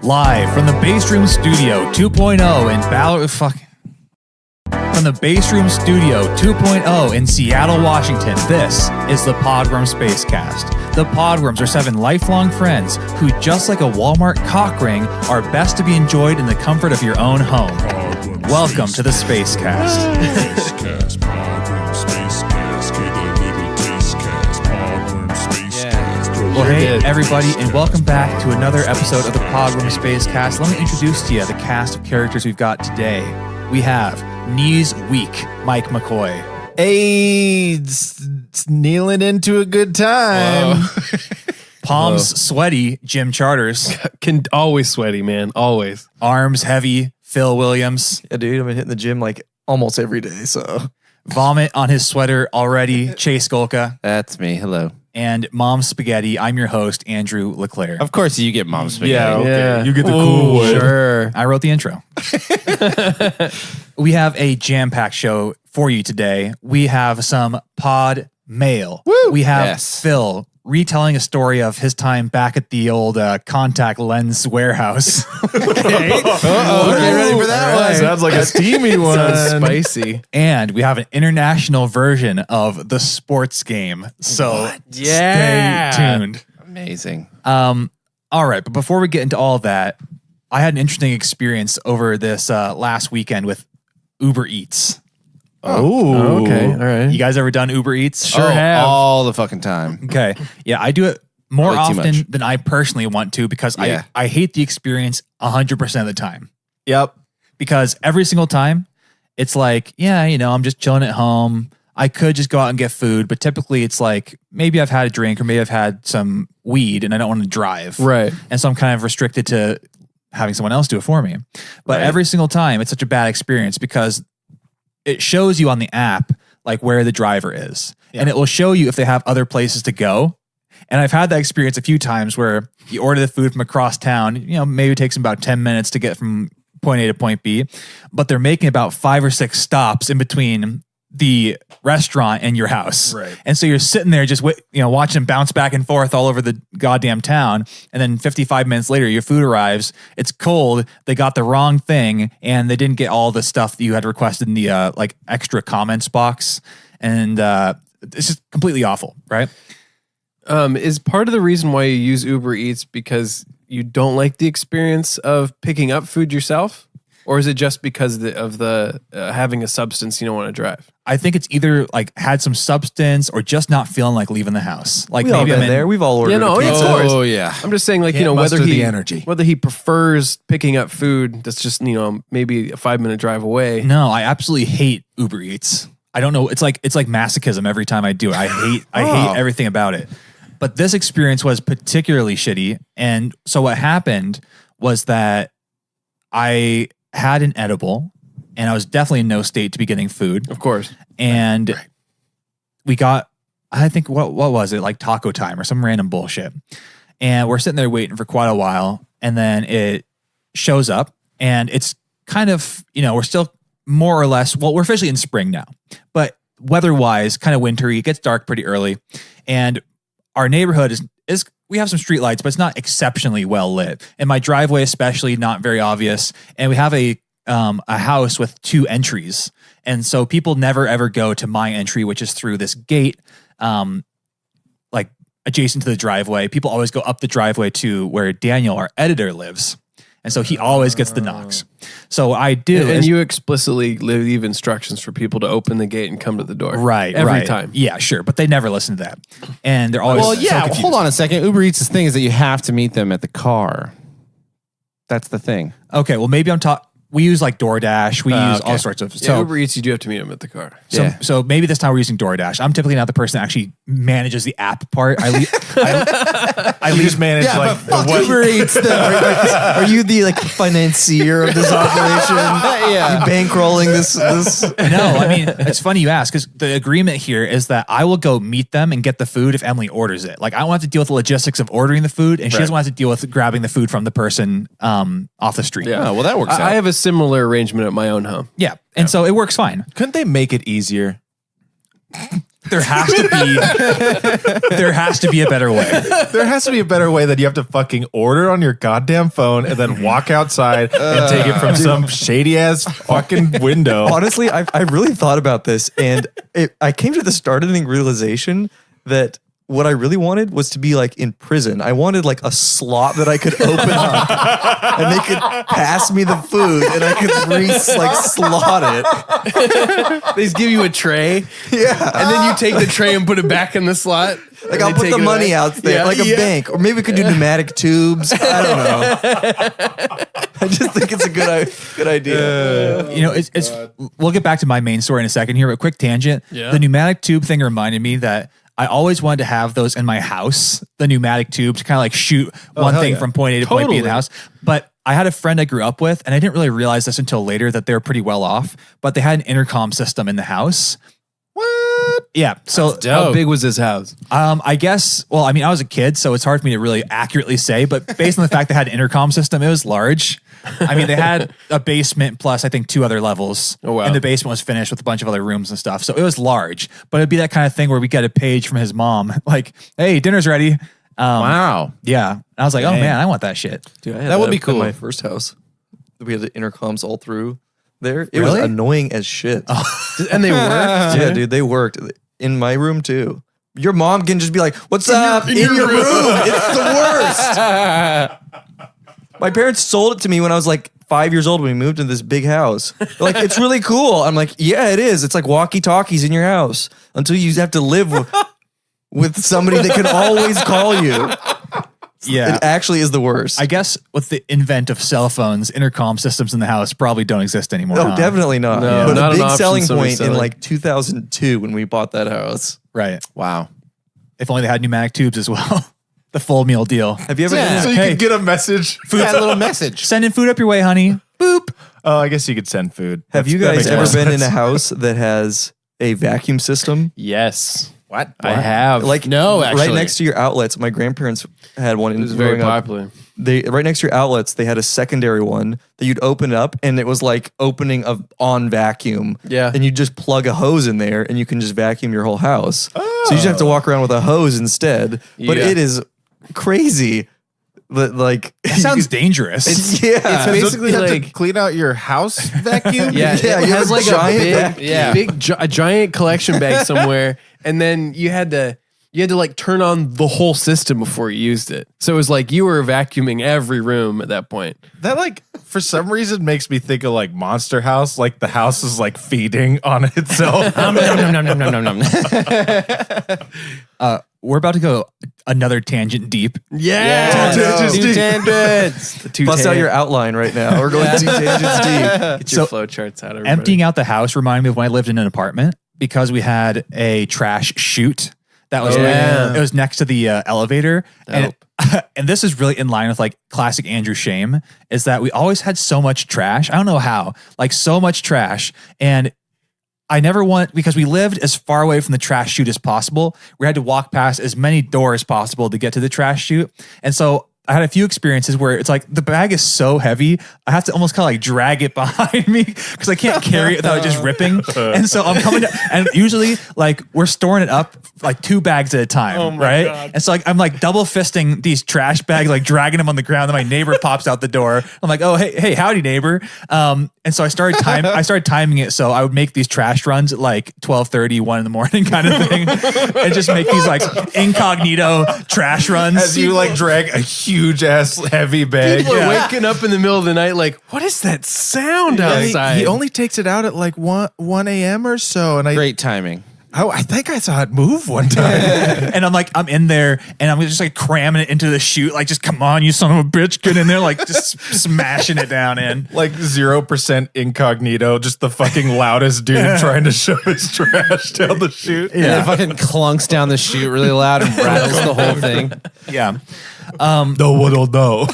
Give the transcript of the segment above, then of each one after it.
Live from the Bass Room Studio 2.0 in From the Bass Room Studio 2.0 in Seattle, Washington, this is the Podworm Spacecast. The Podworms are 7 lifelong friends who, just like a Walmart cock ring, are best to be enjoyed in the comfort of your own home. Welcome to the Spacecast. Spacecast, Podworm Spacecast, get a little taste cast, Podworm Spacecast. Well, hey, everybody, and welcome back to another episode of the Podworm Spacecast. Let me introduce to you the cast of characters we've got today. We have Knees Weak, Mike McCoy. Hey, it's kneeling into a good time. Palms Sweaty, Jim Charters. Can always sweaty, man. Always. Arms Heavy, Phil Williams. Yeah, dude, I've been hitting the gym like almost every day, so. Vomit on his sweater already, Chase Golka. That's me. Hello. And Mom Spaghetti, I'm your host, Andrew LeClaire. Of course you get Mom Spaghetti. Yeah, okay. Yeah. You get the cool one. Sure. I wrote the intro. We have a jam-packed show for you today. We have some pod mail. Woo! We have Yes. Phil retelling a story of his time back at the old contact lens warehouse. Get ready for that one. Sounds like a steamy one. Sounds spicy. And we have an international version of the sports game. So Yeah. stay tuned. Amazing. All right, but before we get into all of that, I had an interesting experience over this last weekend with Uber Eats. Oh, okay. All right. You guys ever done Uber Eats? Sure have. All the fucking time. Okay. Yeah, I do it more Way too often much. than I personally want to because Yeah. I hate the experience 100% of the time. Yep. Because every single time it's like, yeah, you know, I'm just chilling at home. I could just go out and get food, but typically it's like maybe I've had a drink or maybe I've had some weed and I don't want to drive. Right. And so I'm kind of restricted to having someone else do it for me. But Right. every single time it's such a bad experience because it shows you on the app like where the driver is. And it will show you if they have other places to go. And I've had that experience a few times where you order the food from across town, you know, maybe it takes them about 10 minutes to get from point A to point B, but they're making about 5 or 6 stops in between the restaurant and your house. Right. And so you're sitting there just watching them bounce back and forth all over the goddamn town. And then 55 minutes later, your food arrives. It's cold. They got the wrong thing and they didn't get all the stuff that you had requested in the like extra comments box. And it's just completely awful, right? Is part of the reason why you use Uber Eats because you don't like the experience of picking up food yourself? Or is it just because of the having a substance you don't want to drive? I think it's either like had some substance or just not feeling like leaving the house. Like We've all maybe been I'm in there. We've all ordered Yeah, no, a yeah, pizza. of course. Oh, yeah. I'm just saying, like, Can't whether muster he the energy. whether he prefers picking up food that's just maybe a 5-minute drive away. No, I absolutely hate Uber Eats. I don't know. It's like masochism every time I do it. I hate everything about it. But this experience was particularly shitty. And so what happened was that I had an edible and I was definitely in no state to be getting food. Of course. And we got, I think, what was it? Like taco time or some random bullshit. And we're sitting there waiting for quite a while. And then it shows up and it's kind of, we're still more or less, well, we're officially in spring now, but weather-wise, kind of wintry. It gets dark pretty early. And our neighborhood is we have some street lights, but it's not exceptionally well lit. And my driveway especially not very obvious. And we have a house with 2 entries. And so people never ever go to my entry, which is through this gate, like adjacent to the driveway. People always go up the driveway to where Daniel, our editor, lives. And so he always gets the knocks. So I do. And you explicitly leave instructions for people to open the gate and come to the door. Right. Every time. Yeah, sure. But they never listen to that. And they're always Well, so yeah. confused. Hold on a second. Uber Eats' thing is that you have to meet them at the car. That's the thing. Okay, well, maybe we use like DoorDash. We use okay. all sorts of. Yeah, So, Uber Eats, you do have to meet them at the car. so maybe this time we're using DoorDash. I'm typically not the person that actually manages the app part. I just manage Uber Eats. Are you the like financier of this operation? Yeah. You bankrolling this? No, I mean, it's funny you ask because the agreement here is that I will go meet them and get the food if Emily orders it. Like I don't have to deal with the logistics of ordering the food and she doesn't want to deal with grabbing the food from the person off the street. Yeah. Oh, well, that works out. I have a similar arrangement at my own home. Yeah. And so it works fine. Couldn't they make it easier? there has to be a better way. There has to be a better way that you have to fucking order on your goddamn phone and then walk outside and take it from some shady ass fucking window. Honestly, I really thought about this, and I came to the startling realization that what I really wanted was to be like in prison. I wanted like a slot that I could open up and they could pass me the food and I could slot it. They just give you a tray. Yeah. And then you take the tray and put it back in the slot. Like I'll put the money out there, like a bank. Or maybe we could do pneumatic tubes. I don't know. I just think it's a good idea. It's we'll get back to my main story in a second here, but quick tangent. Yeah. The pneumatic tube thing reminded me that I always wanted to have those in my house, the pneumatic tubes, to kind of like shoot one thing from point A to point B in the house. But I had a friend I grew up with, and I didn't really realize this until later that they were pretty well off, but they had an intercom system in the house. What? Yeah. So how big was his house? I guess, well, I mean, I was a kid, so it's hard for me to really accurately say, but based on the fact they had an intercom system, it was large. I mean, they had a basement plus, I think, 2 other levels. Oh, wow. And the basement was finished with a bunch of other rooms and stuff. So it was large, but it'd be that kind of thing where we get a page from his mom, like, hey, dinner's ready. Wow. Yeah. And I was like, oh man, I want that shit. Dude, I had That would be in cool. my first house. We had the intercoms all through there. It Really? was annoying as shit. And they worked. Yeah, dude, they worked in my room too. Your mom can just be like, "What's up in your room?" It's the worst. My parents sold it to me when I was like 5 years old when we moved into this big house. They're like, it's really cool. I'm like, yeah, it is. It's like walkie-talkies in your house until you have to live with somebody that can always call you. Yeah. It actually is the worst. I guess with the invent of cell phones, intercom systems in the house probably don't exist anymore. No, huh? definitely not. No, But not a an big option selling somebody's point in selling. like 2002 when we bought that house. Right. Wow. If only they had pneumatic tubes as well. The full meal deal. Have you ever? Yeah. So you Hey. can get a message. Yeah, a little message. Sending food up your way, honey. Boop. Oh, I guess you could send food. Have you That guys makes ever more been in sense. a house that has a vacuum system? Yes. What? I have. Like No, actually. right next to your outlets. My grandparents had one. It was very popular. They right next to your outlets. They had a secondary one that you'd open up, and it was like opening on vacuum. Yeah. and you just plug a hose in there, and you can just vacuum your whole house. So you just have to walk around with a hose instead. But Yeah. it is crazy. But like, That sounds dangerous. yeah. It's So basically you have to like clean out your house vacuum. yeah, Yeah, it you has have like a giant a big, vacuum. a giant collection bag somewhere, and then you had to like turn on the whole system before you used it. So it was like you were vacuuming every room at that point. That like for some reason makes me think of like Monster House. Like the house is like feeding on itself. We're about to go another tangent deep. Yeah, Two tangents. Bust out your outline right now. We're going 2 tangents deep. Get your So, flow charts out. Everybody. Emptying out the house reminded me of when I lived in an apartment because we had a trash chute that was Yeah. it was next to the elevator. And, and this is really in line with like classic Andrew Shame is that we always had so much trash. I don't know how, like so much trash. And I never want, because we lived as far away from the trash chute as possible. We had to walk past as many doors as possible to get to the trash chute. And so I had a few experiences where it's like the bag is so heavy, I have to almost kind of like drag it behind me because I can't carry it without it just ripping. And so I'm coming to, and usually like we're storing it up like 2 bags at a time, right? God. And so like I'm like double fisting these trash bags, like dragging them on the ground. Then my neighbor pops out the door. I'm like, oh hey howdy neighbor. And so I started timing it so I would make these trash runs at like 12:30, 1 in the morning kind of thing, and just make these like incognito trash runs. As you like drag a huge ass heavy bag. People are waking up in the middle of the night like, what is that sound outside? He only takes it out at like 1 a.m. or so, and Great timing. I think I saw it move one time. And I'm in there and I'm just like cramming it into the chute. Like, just come on, you son of a bitch, get in there. Like just smashing it down in. Like 0% incognito, just the fucking loudest dude trying to shove his trash down the chute. And it fucking clunks down the chute really loud and rattles the whole thing. Yeah. No one will know.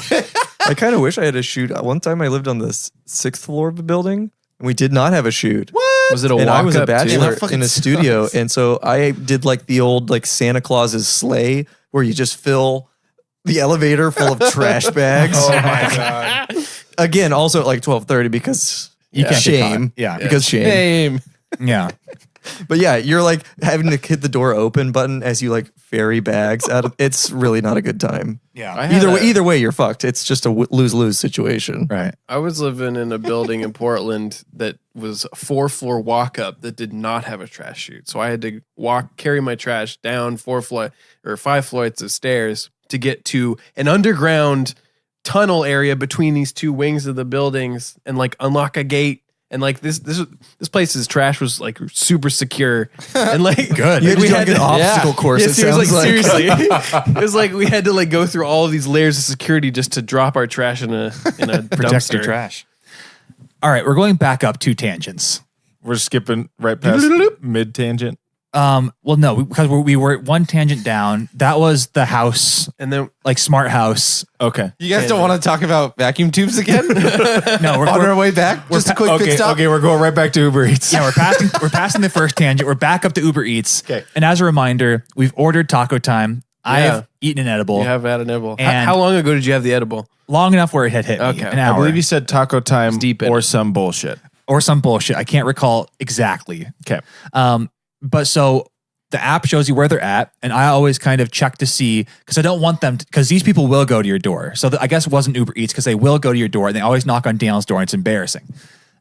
I kind of wish I had a chute. One time I lived on the 6th floor of the building, and we did not have a chute. Was it a And I walk was a up too? bachelor That fucking in a studio, and so I did like the old like Santa Claus's sleigh, where you just fill the elevator full of trash bags. Oh my god. Again, also at like 12:30 because You can't get shame. caught. Yeah. because shame. Name. Yeah. But yeah, you're like having to hit the door open button as you like ferry bags out of. It's really not a good time. Yeah. Either way, you're fucked. It's just a lose-lose situation. Right. I was living in a building in Portland that was a 4-floor walk up that did not have a trash chute. So I had to carry my trash down 5 flights of stairs to get to an underground tunnel area between these two wings of the buildings and like unlock a gate. And like this place's trash was like super secure and like Good. We had an obstacle course. Yeah, it sounds like. seriously, it was like we had to like go through all of these layers of security just to drop our trash in a Protect your dumpster. trash. All right, we're going back up 2 tangents. We're skipping right past mid tangent. Well, no, because we were 1 tangent down. That was the house, And then like smart house. Okay. You guys don't want to talk about vacuum tubes again? No, On our way back? Just a quick pit Okay, stop? okay, we're going right back to Uber Eats. yeah, we're passing the first tangent. We're back up to Uber Eats. Okay. And as a reminder, we've ordered taco time. I Yeah. have eaten an edible you have had an edible. And- How long ago did you have the edible? long enough where it had hit me. Okay. An I hour. believe you said taco time deep in or it. some bullshit. or some bullshit. I can't recall exactly. Okay. But so the app shows you where they're at, and I always kind of check to see because I don't want them because these people will go to your door. So I guess it wasn't Uber Eats because they will go to your door and they always knock on Daniel's door and it's embarrassing.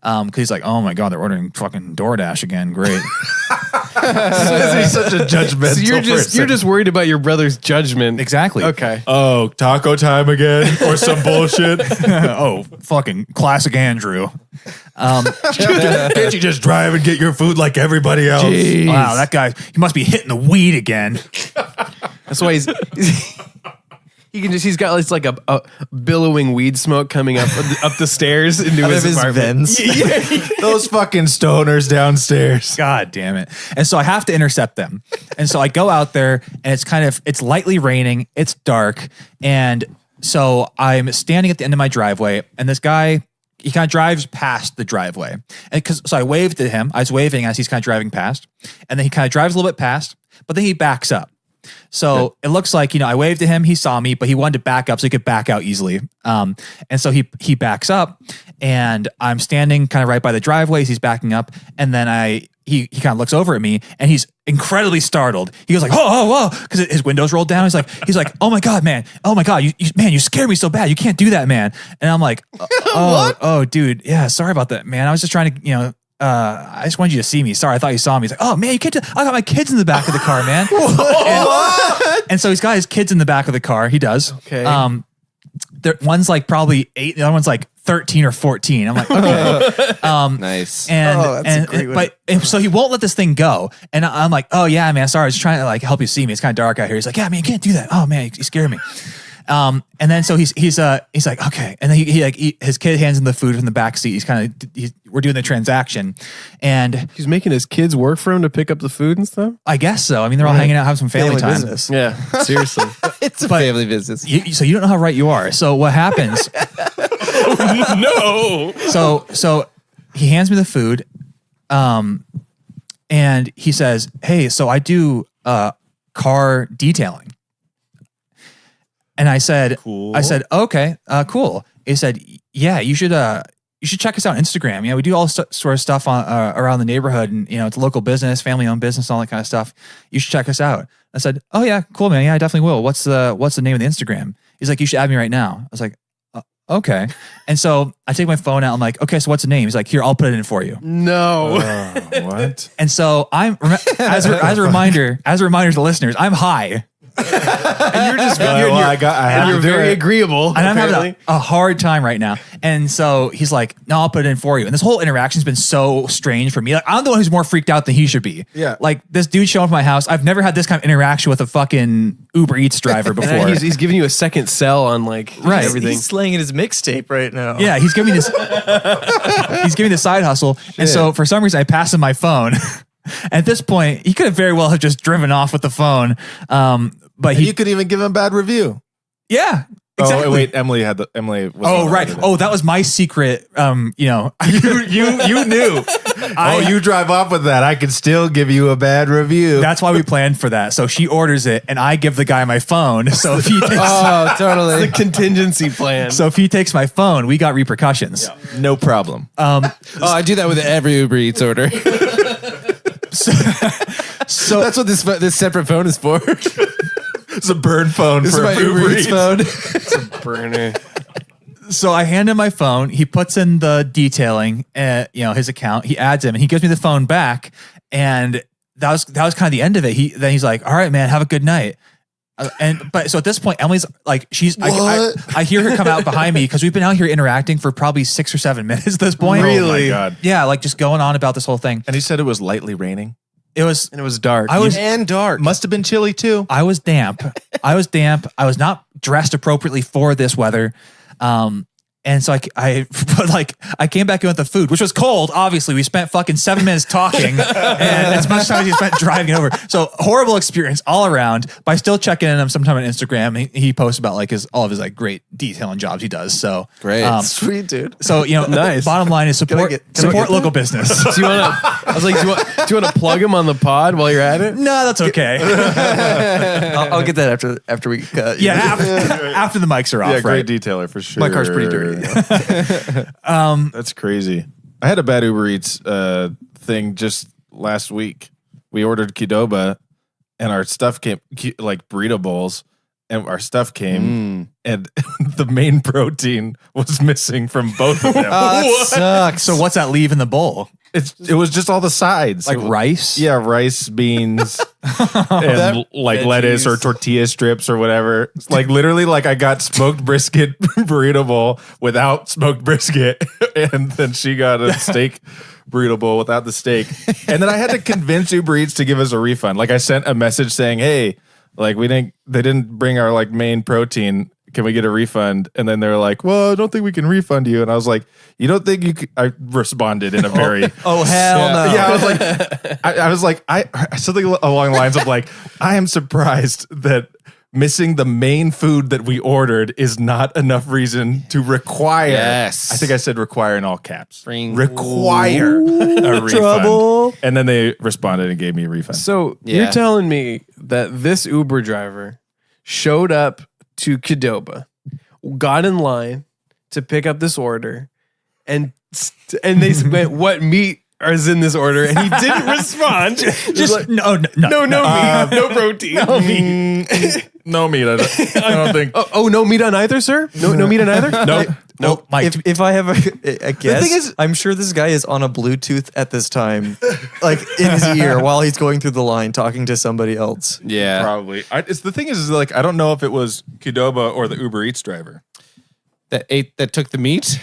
Because he's like, oh my God, they're ordering fucking DoorDash again. Great. He's such a judgmental So you're person. just worried about your brother's judgment. Exactly. Okay. Oh, taco time again or some bullshit. Oh, fucking classic Andrew. Can't you just drive and get your food like everybody else? Wow, that guy, he must be hitting the weed again. That's why he's got it's like a billowing weed smoke coming up the stairs into Out his of his apartment. vents. Those fucking stoners downstairs. God damn it. And so I have to intercept them. And so I go out there and it's lightly raining. It's dark. And so I'm standing at the end of my driveway and this guy, he kind of drives past the driveway. So I waved at him. I was waving as he's kind of driving past. And then he kind of drives a little bit past, but then he backs up. So it looks like, I waved to him, he saw me, but he wanted to back up so he could back out easily. And so he backs up and I'm standing kind of right by the driveway as he's backing up. And then he kind of looks over at me and he's incredibly startled. He goes like, whoa, because his window's rolled down. He's like, oh my God, man. Oh my God, you scared me so bad. You can't do that, man. And I'm like, oh, dude. Yeah, sorry about that, man. I was just trying to, I just wanted you to see me. Sorry, I thought you saw me. He's like, oh man, you can't I got my kids in the back of the car, man. and so he's got his kids in the back of the car. He does. Okay. One's like probably 8, the other one's like 13 or 14. I'm like, okay. Nice. And, that's a great way. and so he won't let this thing go. And I'm like, oh yeah, man, sorry. I was just trying to like help you see me. It's kind of dark out here. He's like, yeah, man, you can't do that. Oh man, you scared me. And then so he's like, okay. And then his kid hands him the food from the back seat. We're doing the transaction and He's making his kids work for him to pick up the food and stuff. I guess so. I mean, they're all hanging out, having some family time. business. Yeah, seriously. It's a family business. So you don't know how right you are. So what happens? No. So he hands me the food, and he says, "Hey, so I do car detailing." And I said, Cool. okay, cool. He said, yeah, you should check us out on Instagram. We do all sort of stuff on around the neighborhood, and it's a local business, family owned business, all that kind of stuff. You should check us out. I said, oh yeah, cool, man. Yeah, I definitely will. What's the name of the Instagram? He's like, you should add me right now. I was like, okay. And so I take my phone out. I'm like, okay, so what's the name? He's like, here, I'll put it in for you. No. What? And so as a reminder to listeners, I'm high. And you're just I have you're to do very it. agreeable. And I'm having apparently. a hard time right now. And so he's like, no, I'll put it in for you. And this whole interaction's been so strange for me. Like, I'm the one who's more freaked out than he should be. Yeah. Like, this dude showing up at my house. I've never had this kind of interaction with a fucking Uber Eats driver before. And he's giving you a second cell on like Right. everything. He's slaying in his mixtape right now. Yeah, he's giving me this. He's giving me the side hustle. And so for some reason, I pass him my phone. At this point, he could have very well have just driven off with the phone. But You could even give him a bad review. yeah. Exactly. Oh wait, Emily was Oh the right. one. Oh, that was my secret. you knew. You drive off with that. I could still give you a bad review. That's why we planned for that. So she orders it, and I give the guy my phone. So if he takes, Oh, totally. the contingency plan. so if he takes my phone, we got repercussions. No problem. Oh, I do that with every Uber Eats order. So That's what this separate phone is for. It's a burn phone This is for my Uber Eats phone. Burner. So I hand him my phone. He puts in the detailing, his account. He adds him, and he gives me the phone back. And that was kind of the end of it. Then he's like, "All right, man, have a good night." But so at this point, Emily's like, I hear her come out behind me because we've been out here interacting for probably 6 or 7 minutes at this point. Oh my God. Yeah, like just going on about this whole thing. And he said it was lightly raining. It was dark. And dark. Must have been chilly too. I was damp. I was not dressed appropriately for this weather. And so I came back in with the food, which was cold. Obviously, we spent fucking 7 minutes talking, and as much time as he spent driving over. So horrible experience all around. But I still check in on him sometime on Instagram. He posts about like all of his like great detailing jobs he does. So Great. Sweet, dude. So Nice. Bottom line is support local business. Do you want to? I was like, do you want to plug him on the pod while you're at it? No, that's okay. I'll get that after we cut. Yeah, after the mics are off. Yeah, right? great detailer for sure. My car's pretty dirty. That's crazy. I had a bad Uber Eats thing just last week. We ordered Qdoba, and our stuff came like burrito bowls, and our stuff came, and the main protein was missing from both of them. That sucks. So what's that leave in the bowl? It was just all the sides, Like rice? Yeah, rice, beans, and like lettuce or tortilla strips or whatever. It's like literally, like I got smoked brisket burrito bowl without smoked brisket, and then she got a steak burrito bowl without the steak. And then I had to convince Uber Eats to give us a refund. Like I sent a message saying, "Hey, like they didn't bring our like main protein. Can we get a refund?" And then they're like, "Well, I don't think we can refund you." And I was like, "You don't think you could?" I responded in a very oh hell no. yeah, I was like, something along the lines of like, I am surprised that missing the main food that we ordered is not enough reason to require. Yes. I think I said require in all caps. Require a refund. trouble. And then they responded and gave me a refund. So Yeah. you're telling me that this Uber driver showed up to Qdoba, got in line to pick up this order, and they said, "What meat is in this order?" And he didn't respond. Just like, No meat, no protein, no meat. No meat. I don't think. Oh, no meat on either, sir. No meat on either. No, Mike. If I have a guess, thing is- I'm sure this guy is on a Bluetooth at this time, like in his ear while he's going through the line talking to somebody else. Yeah. Probably. It's the thing is like, I don't know if it was Qdoba or the Uber Eats driver. That took the meat.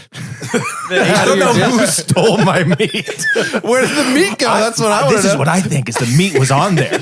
I don't know who stole my meat. Where did the meat go? That's what I want This to is know. what I think is the meat was on there.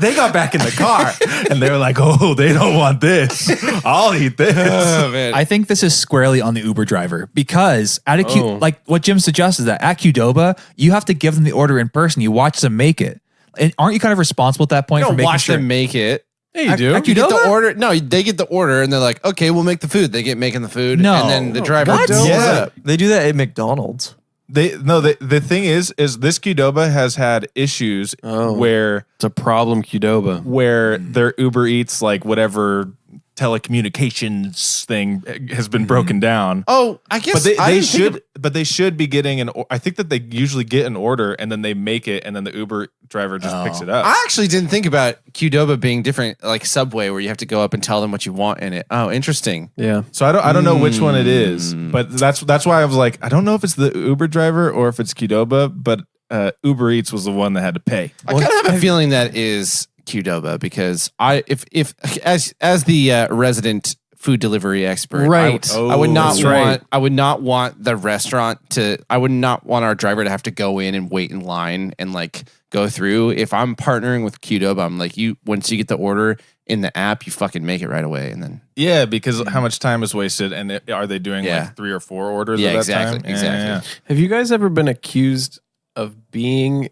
They got back in the car and they were like, "Oh, they don't want this. I'll eat this." Oh, man. I think this is squarely on the Uber driver because at like what Jim suggests is that at Qdoba, you have to give them the order in person. You watch them make it. And aren't you kind of responsible at that point You for don't making watch sure? them make it. Yeah, you do. At You get the Qdoba? order. No, they get the order and they're like, okay, we'll make the food. They get making the food. No. And then the driver What? does Yeah. it. They do that at McDonald's. The thing is this Qdoba has had issues where It's a problem, Qdoba. their Uber Eats like whatever telecommunications thing has been broken down. Oh, I guess But I they didn't think should, but they should be getting I think that they usually get an order and then they make it, and then the Uber driver just picks it up. I actually didn't think about Qdoba being different, like Subway, where you have to go up and tell them what you want in it. Oh, interesting. Yeah. So I don't know which one it is, but that's why I was like, I don't know if it's the Uber driver or if it's Qdoba, but Uber Eats was the one that had to pay. I kind of have a feeling that is Qdoba because if as the resident food delivery expert, Right. I would not That's want right. I would not want the restaurant to. I would not want our driver to have to go in and wait in line and like go through. If I'm partnering with Qdoba, I'm like, once you get the order in the app, you fucking make it right away, and then Yeah, because how much time is wasted, and are they doing Yeah. like 3 or 4 orders Yeah, at that exactly, time? exactly. Have you guys ever been accused of being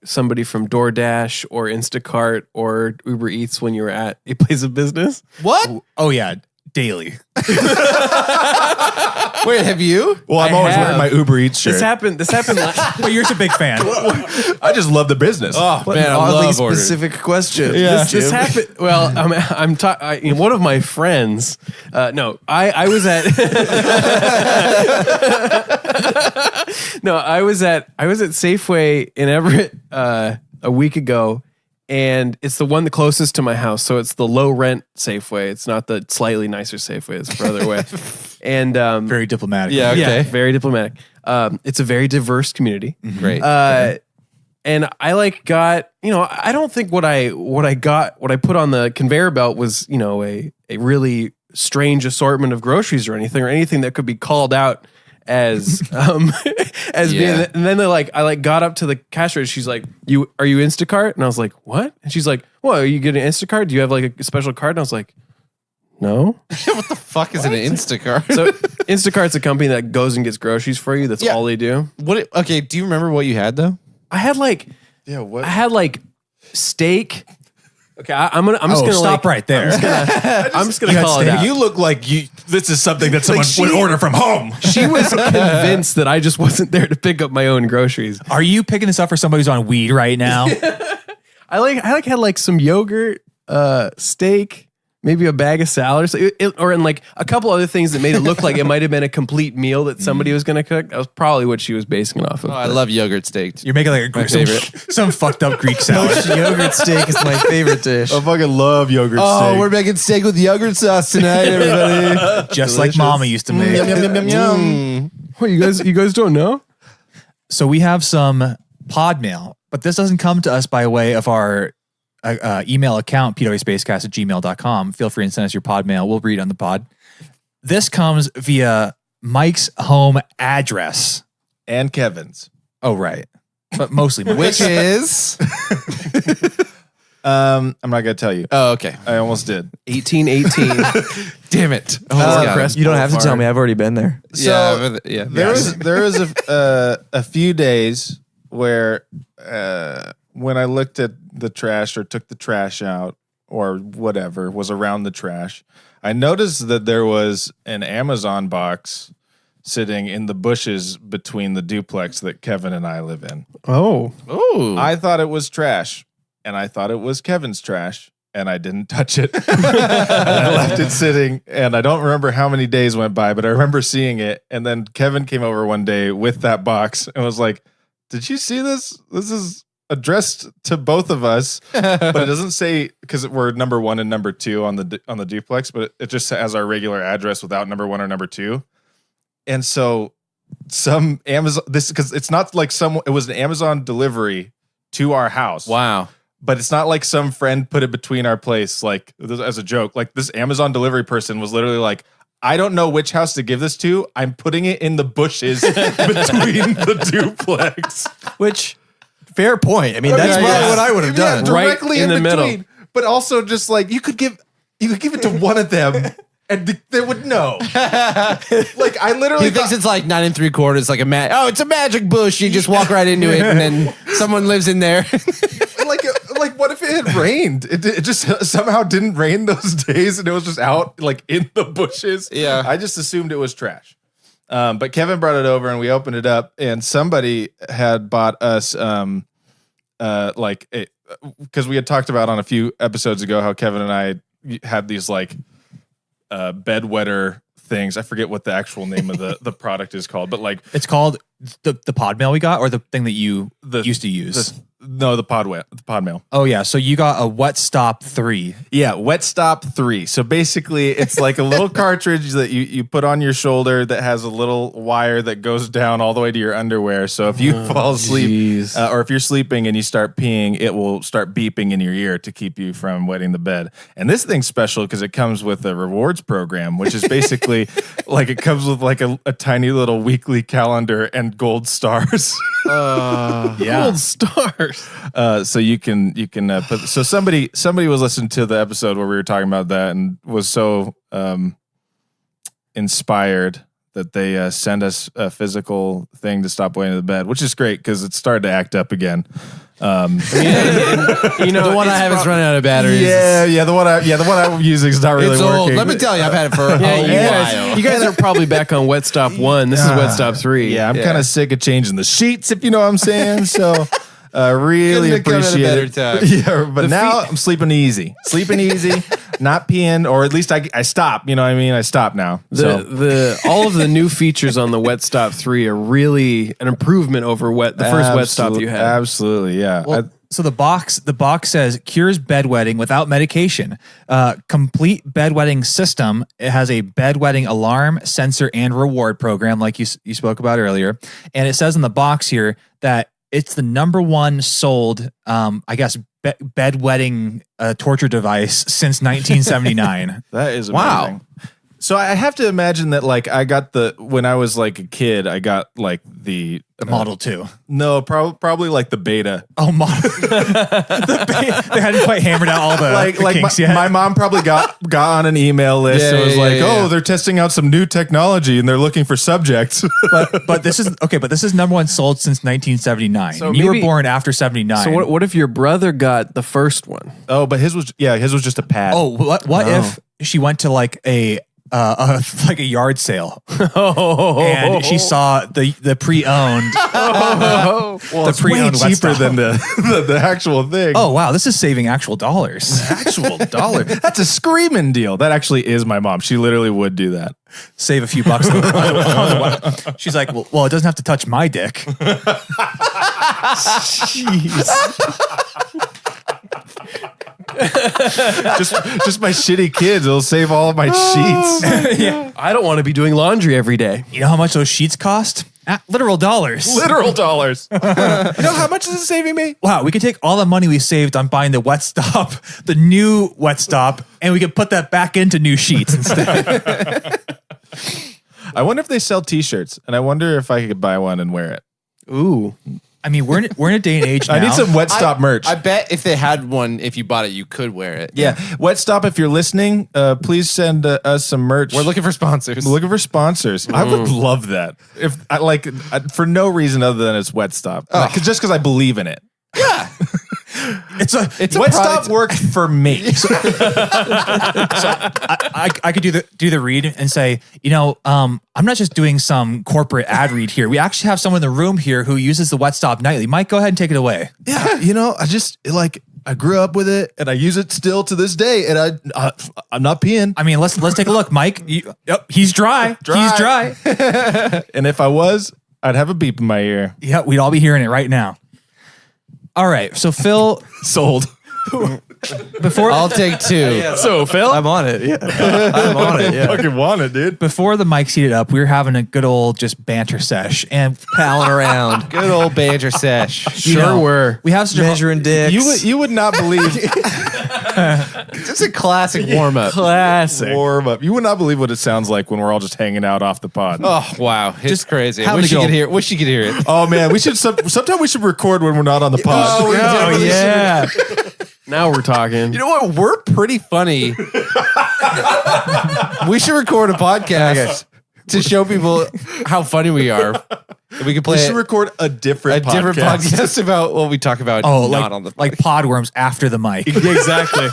somebody from DoorDash or Instacart or Uber Eats when you were at a place of business? what? Oh yeah, daily. Wait, have you? Well, I'm I always have. wearing my Uber Eats shirt. This happened. But you're a big fan. I just love the business. Oh What man, an I oddly love ordering. specific question. This happened. Well, one of my friends. No, I was at. No, I was at Safeway in Everett a week ago, and it's the one the closest to my house. So it's the low rent Safeway. It's not the slightly nicer Safeway. It's further away. And Very diplomatic. Yeah, okay. yeah, very diplomatic. It's a very diverse community. Great. And I got, I don't think what I put on the conveyor belt was, a really strange assortment of groceries or anything that could be called out as being. And then I got up to the cash register. She's like, are you Instacart? And I was like, what? And she's like, well, are you getting Instacart? Do you have like a special card? And I was like, no. What the fuck is an Instacart? So Instacart's a company that goes and gets groceries for you. That's all they do. Okay, do you remember what you had though? I had steak. Okay, I'm just gonna stop right there. I'm just gonna call it out. You look like this is something that someone would order from home. She was convinced that I just wasn't there to pick up my own groceries. Are you picking this up for somebody who's on weed right now? I had some yogurt, steak, maybe a bag of salad, or a couple other things that made it look like it might have been a complete meal that somebody was going to cook. That was probably what she was basing it off of. Oh, I love yogurt steak. You're making like some fucked up Greek salad. Yogurt steak is my favorite dish. I fucking love yogurt Oh, steak. we're making steak with yogurt sauce tonight, everybody. Just like Mama used to make. Yum, yum, yum, yum. What, you guys don't know? So we have some pod mail, but this doesn't come to us by way of our email account, pwspacecast@gmail.com. Feel free and send us your pod mail. We'll read on the pod. This comes via Mike's home address. And Kevin's. Oh, right. But mostly Mike's. Which is? I'm not going to tell you. Oh, okay. I almost did. 1818. Damn it. You don't have to tell me. I've already been there. So yeah. there was a few days where when I looked at the trash or took the trash out or whatever was around the trash, I noticed that there was an Amazon box sitting in the bushes between the duplex that Kevin and I live in. Oh. Ooh. I thought it was trash, and I thought it was Kevin's trash, and I didn't touch it. And I left it sitting, and I don't remember how many days went by, but I remember seeing it. And then Kevin came over one day with that box and was like, "Did you see this? This is addressed to both of us, but it doesn't say, because we're number 1 and number 2 on the duplex, but it just has our regular address without number 1 or number 2." And so some Amazon, because it's not like it was an Amazon delivery to our house. Wow. But it's not like some friend put it between our place, like as a joke. Like this Amazon delivery person was literally like, "I don't know which house to give this to. I'm putting it in the bushes between the duplex." Which, fair point. I mean, that's probably what I would have done. Directly Right in the between. middle. But also just like you could give it to one of them and they would know. Like I literally He thinks it's like 9 3/4, like it's a magic bush. You just walk right into it, and then someone lives in there. like what if it had rained? It just somehow didn't rain those days, and it was just out like in the bushes. Yeah. I just assumed it was trash. But Kevin brought it over, and we opened it up, and somebody had bought us because we had talked about on a few episodes ago how Kevin and I had these like bedwetter things. I forget what the actual name of the product is called, but like It's called the pod mail we got, or the thing that you used to use. the pod mail. Oh yeah, so you got a Wet Stop 3. Yeah, Wet Stop 3. So basically, it's like a little cartridge that you put on your shoulder that has a little wire that goes down all the way to your underwear. So if you fall asleep or if you're sleeping and you start peeing, it will start beeping in your ear to keep you from wetting the bed. And this thing's special because it comes with a rewards program, which is basically like it comes with like a tiny little weekly calendar and gold stars. Gold stars. So you can put. So somebody was listening to the episode where we were talking about that and was so inspired that they send us a physical thing to stop wetting the bed, which is great because it started to act up again. The one I have is running out of batteries. Yeah, the one I'm using is not really It's working. old. Let me tell you, I've had it for a while. You guys are probably back on Wet Stop 1. This is Wet Stop 3. Yeah, I'm kind of sick of changing the sheets, if you know what I'm saying. So really Couldn't have come at a appreciate better it. time. Yeah, but now I'm sleeping easy. not peeing, or at least I stop. You know what I mean? I stop now. The all of the new features on the Wet Stop 3 are really an improvement over the first Wet Stop you had. Absolutely, yeah. Well, so the box says cures bedwetting without medication. Complete bedwetting system. It has a bedwetting alarm, sensor, and reward program, like you spoke about earlier. And it says in the box here that it's the number one sold, bedwetting torture device since 1979. That is amazing. Wow. So I have to imagine that, like, when I was like a kid, I got like the Model 2. No, probably like the beta. Oh, Model. They hadn't quite hammered out all the kinks yet. My mom probably got on an email list and was like, "Oh, they're testing out some new technology and they're looking for subjects." but this is okay. But this is number one sold since 1979. So you were maybe- born after 79. So what if your brother got the first one? Oh, but his was just a pad. Oh, what if she went to like a yard sale and she saw the pre-owned well, the it's way pre-owned Wet cheaper Stop. than the actual thing. Oh wow, this is saving actual dollars. actual dollar. That's a screaming deal. That actually is my mom. She literally would do that. Save a few bucks on the web. She's like, well, it doesn't have to touch my dick. just my shitty kids. It'll save all of my sheets. Yeah. I don't want to be doing laundry every day. You know how much those sheets cost? Literal dollars. Literal dollars. You know how much is it saving me? Wow, we could take all the money we saved on buying the Wet Stop, the new Wet Stop, and we could put that back into new sheets instead. I wonder if they sell T-shirts, and I wonder if I could buy one and wear it. Ooh. I mean, we're in a day and age now. I need some Wet Stop merch. I bet if they had one, if you bought it, you could wear it. Yeah, Wet Stop. If you're listening, please send us some merch. We're looking for sponsors. We're looking for sponsors. I would love that. If I for no reason other than it's Wet Stop, just because I believe in it. Yeah. It's a Wet Stop worked for me. I could do the read and say, I'm not just doing some corporate ad read here. We actually have someone in the room here who uses the Wet Stop nightly. Mike, go ahead and take it away. Yeah, I grew up with it and I use it still to this day, and I'm not peeing. I mean, let's take a look, Mike. He's dry. He's dry. And if I was, I'd have a beep in my ear. Yeah, we'd all be hearing it right now. All right, so Phil, Sold. before I'll take two. So, Phil? I'm on it. Yeah. I'm on it. Yeah. Fucking want it, dude. before the mic seated up, we were having a good old just banter sesh, and Palling around. Good old banter sesh. Sure were. we have such Measuring dicks. You would not believe It's a classic warm up. Classic. warm up. You would not believe what it sounds like when we're all just hanging out off the pod. Oh wow, it's crazy. how Wish to you go- could hear. Wish you could hear it. Oh man, we should sometime we should record when we're not on the pod. Oh, yeah. Now we're talking. You know what? We're pretty funny. We should record a podcast to show people how funny we are. We can play We should record a different podcast about what we talk about. Not on the like podworms after the mic. Exactly.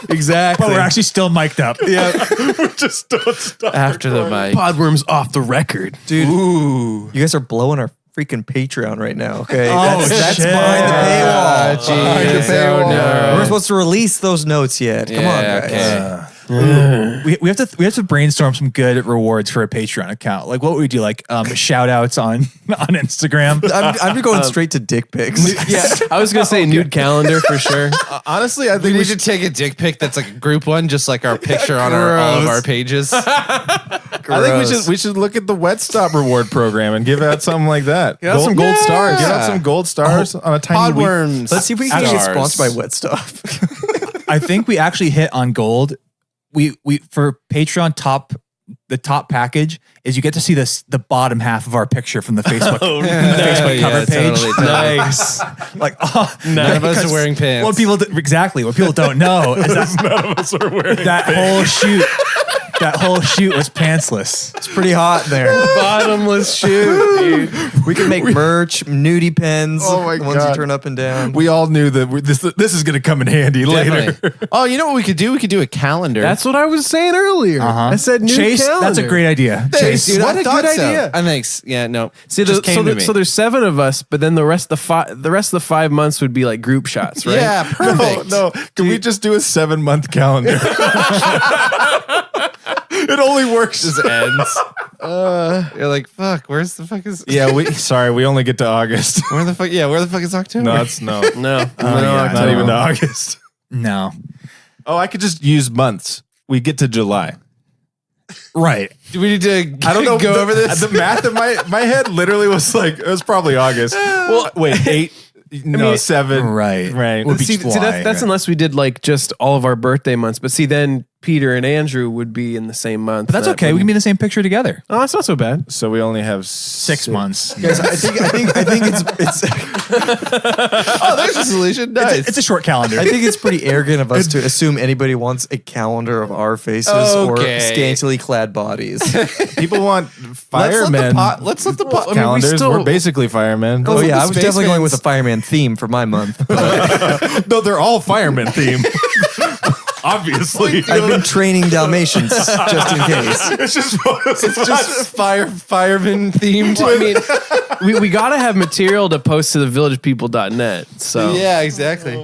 Exactly. But we're actually still mic'd up. Yeah, we just don't stop. after the mic. Podworms off the record. Dude, you guys are blowing our freaking Patreon right now, okay? Oh, that's shit. behind the paywall. Jeez. Behind the paywall. Oh, no. We're supposed to release those notes yet. Come on, Yeah, guys. okay. We have to brainstorm some good rewards for a Patreon account. Like what would we do? Like shout outs on Instagram. I'm just going straight to dick pics. Yeah. I was going to say nude calendar for sure. Honestly, I We think need to take a dick pic that's like a group one, just like our picture on all of our pages. we should look at the Wet Stop reward program and give out something like that. Get out some gold stars. Get out some gold stars on a tiny week. Podworms. Let's see if we can get Stars. sponsored by Wet Stuff. I think we actually hit on gold. We for Patreon the top package is you get to see the bottom half of our picture from the Facebook, from the Facebook cover page. Totally. Nice. Like None of us are wearing pants. What people don't know is that None of us are wearing that whole shoot. that whole shoot was pantsless. It's pretty hot there. Bottomless shoot, dude. We can make merch, nudie pens. Oh my the ones you God. turn up and down. We all knew that this is going to come in handy later. Definitely. Oh, you know what we could do? We could do a calendar. That's what I was saying earlier. I said new Chase, calendar. that's a great idea. Chase, dude, what I a thought good so. idea. I think, yeah, no. See, Just came to me. so there's 7 of us, but then the rest of the 5 months would be like group shots, right? Yeah, perfect. No. Can we just do a 7-month calendar? It only works. Just ends. You're like, fuck. Where's the fuck is? Yeah, we only get to August. Where the fuck? Yeah, where the fuck is October? No, it's no. No, yeah, Not even to August. No. Oh, I could just use months. We get to July. Right. Do we need to? I don't know. Go over this. The math in my head literally was like, it was probably August. Well, wait, 8. No, 7. Right. Right. Would be See, July. that's unless we did like just all of our birthday months. But see, then Peter and Andrew would be in the same month. But that's okay. We can be in the same picture together. Oh, that's not so bad. So we only have 6 months. Guys, I think it's Oh, there's a solution. Nice. It's a short calendar. I think it's pretty arrogant of us to assume anybody wants a calendar of our faces Okay. or scantily clad bodies. people want firemen. Let's let the pot. I mean, we calendars. still- We're basically firemen. Oh yeah, I was Space definitely going Fans- with a fireman theme for my month. No, they're all firemen themed. Obviously. I've been training Dalmatians just in case. It's just fireman themed. I mean, we got to have material to post to the villagepeople.net. So Yeah, exactly.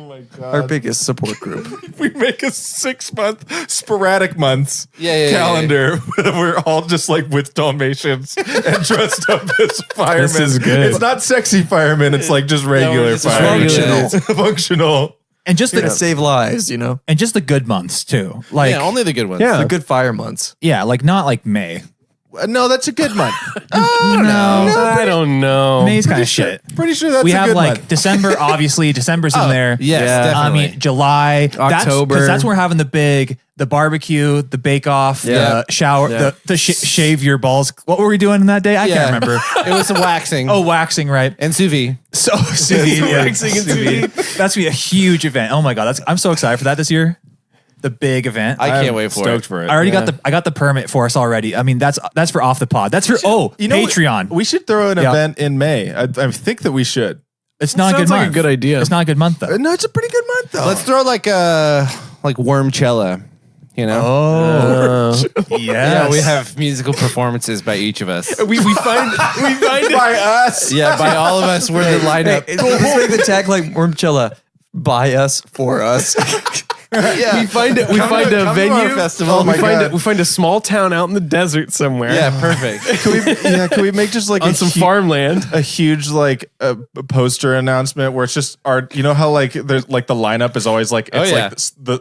Our biggest support group. we make a 6-month sporadic months Yeah. calendar where we're all just like with Dalmatians and dressed up as firemen. This is good. It's not sexy firemen. It's like just regular just firemen. functional. Functional. and just Gonna the save lives, you know. and just the good months too. Like Yeah, only the good ones. Yeah. The good fire months. like not like May. No, that's a good month. I don't know. May's kind of shit. Pretty sure that's We a have good like month. December, obviously. December's in there. Yes, Yeah. definitely. I mean, July, October. Because that's when we're having the barbecue, the bake off, Yeah. the shower, Yeah. the shave your balls. What were we doing in that day? I can't remember. It was some waxing. Oh, waxing, right? and sous vide. So sous vide, yeah. Sous vide. That's gonna be a huge event. Oh my god, I'm so excited for that this year. The big event. I I'm can't wait for stoked it. for it. I already got the permit for us already. I mean, that's for off the pod. That's for Patreon. We should throw an Yeah. event in May. I think that we should. It's not a good Sounds like month. a good idea. It's not a good month though. No, it's a pretty good month though. Let's throw like Wormcella. You know. Oh, yes. Yeah, we have musical performances by each of us. we find it by us. Yeah, by all of us, we're the lineup. Let's make the tag like Wormchilla. By us, for us. Yeah. We find a come to our venue. festival. Oh we my God. we find a small town out in the desert somewhere. Yeah, perfect. Can we make just like on some farmland. a huge like poster announcement where it's just our, you know how like there's like the lineup is always like, it's Oh, yeah. like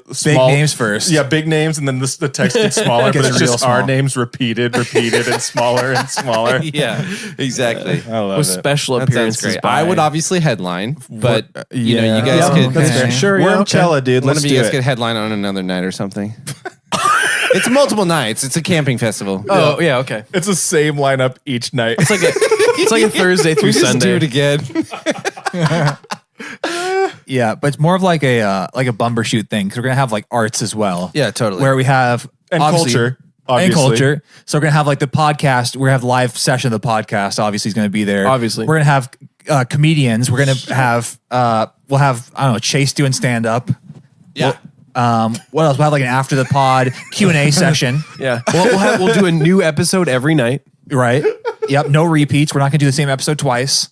the small names first. Yeah, big names, and then the text gets smaller, but Gets it's real just our small. names repeated and smaller and smaller. Yeah, exactly. I love With it. special That sounds appearances. great. by- I would obviously headline, but you know, yeah. you guys Yeah, could. that's fair. Sure, yeah, Wormchella, dude. One Let's of do you guys it. could headline on another night or something. It's multiple nights. It's a camping festival. Oh yeah, okay. It's the same lineup each night. It's like a Thursday through we just do Sunday. it again. Yeah, but it's more of like a bumper shoot thing because we're gonna have like arts as well. Yeah, totally. Where we have And obviously- culture, and obviously. culture. So we're gonna have like the podcast. We're gonna have live session of the podcast. Obviously, is gonna be there. Obviously. we're gonna have comedians. We're gonna have we'll have I don't know Chase doing stand up. Yeah. What else? We'll have like an after the pod Q&A session. Yeah, we'll do a new episode every night. Right. Yep. No repeats. We're not gonna do the same episode twice.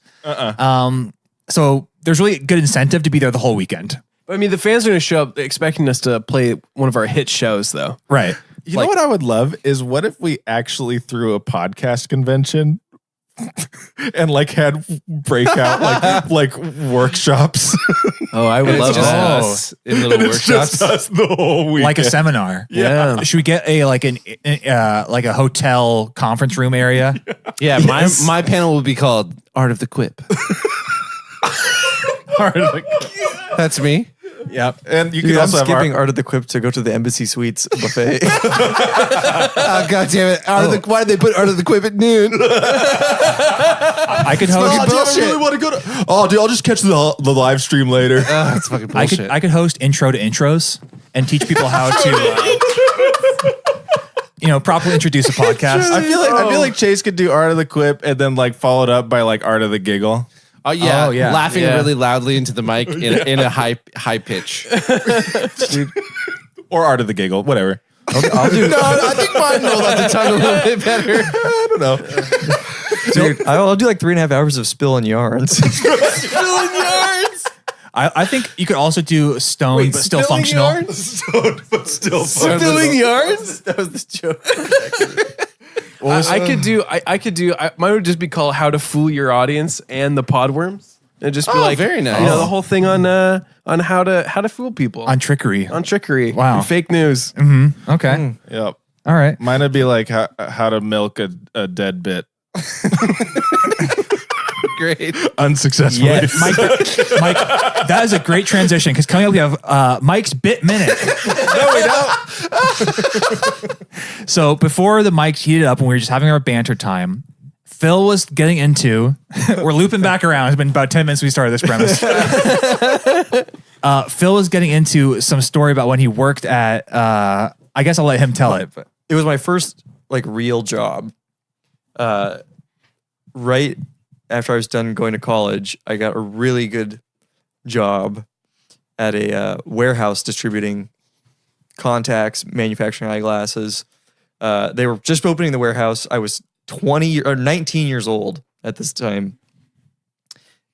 So there's really good incentive to be there the whole weekend. I mean, the fans are going to show up expecting us to play one of our hit shows, though. Right. You know what I would love is what if we actually threw a podcast convention and like had breakout like workshops. Oh, I would It's love just that. us in little It's just workshops. us the whole weekend. Like a seminar. Yeah. Should we get a like a hotel conference room area? Yeah, my panel will be called Art of the Quip. That's me. Yep. And you Dude, can I'm also have skipping Art of the Quip to go to the Embassy Suites buffet. Oh, God damn it. Why did they put Art of the Quip at noon? I could Oh, host. dude, I really want to go to. Oh, dude, I'll just catch the live stream later. That's fucking bullshit. I could host intro to intros and teach people how to properly introduce a podcast. I feel like Chase could do art of the quip and then like followed up by like art of the giggle. Oh yeah, yeah. laughing Yeah. really loudly into the mic in a high pitch. Or art of the giggle, whatever. I'll do. No, I think mine rolled off the tongue a little bit better. I don't know. Dude, I'll do like 3.5 hours of spilling yarns. I think you could also do Stone still functional. But still fun. Spilling yards. That was the joke. I could do. Mine would just be called "How to Fool Your Audience" and the Podworms. And just be like, very nice. the whole thing on how to fool people On trickery. on trickery. Wow. and fake news. Okay. Yep. All right. Mine would be like how to milk a dead bit Great. unsuccessfully. Mike, that is a great transition because coming up we have Mike's Bit Minute. No, we don't. So before the mics heated up when we were just having our banter time, Phil was getting into, we're looping back around. It's been about 10 minutes we started this premise. Phil was getting into some story about when he worked at, I guess I'll let him tell it. But It was my first like real job. Right after I was done going to college, I got a really good job at a warehouse distributing contacts, manufacturing eyeglasses. They were just opening the warehouse. I was 19 years old at this time.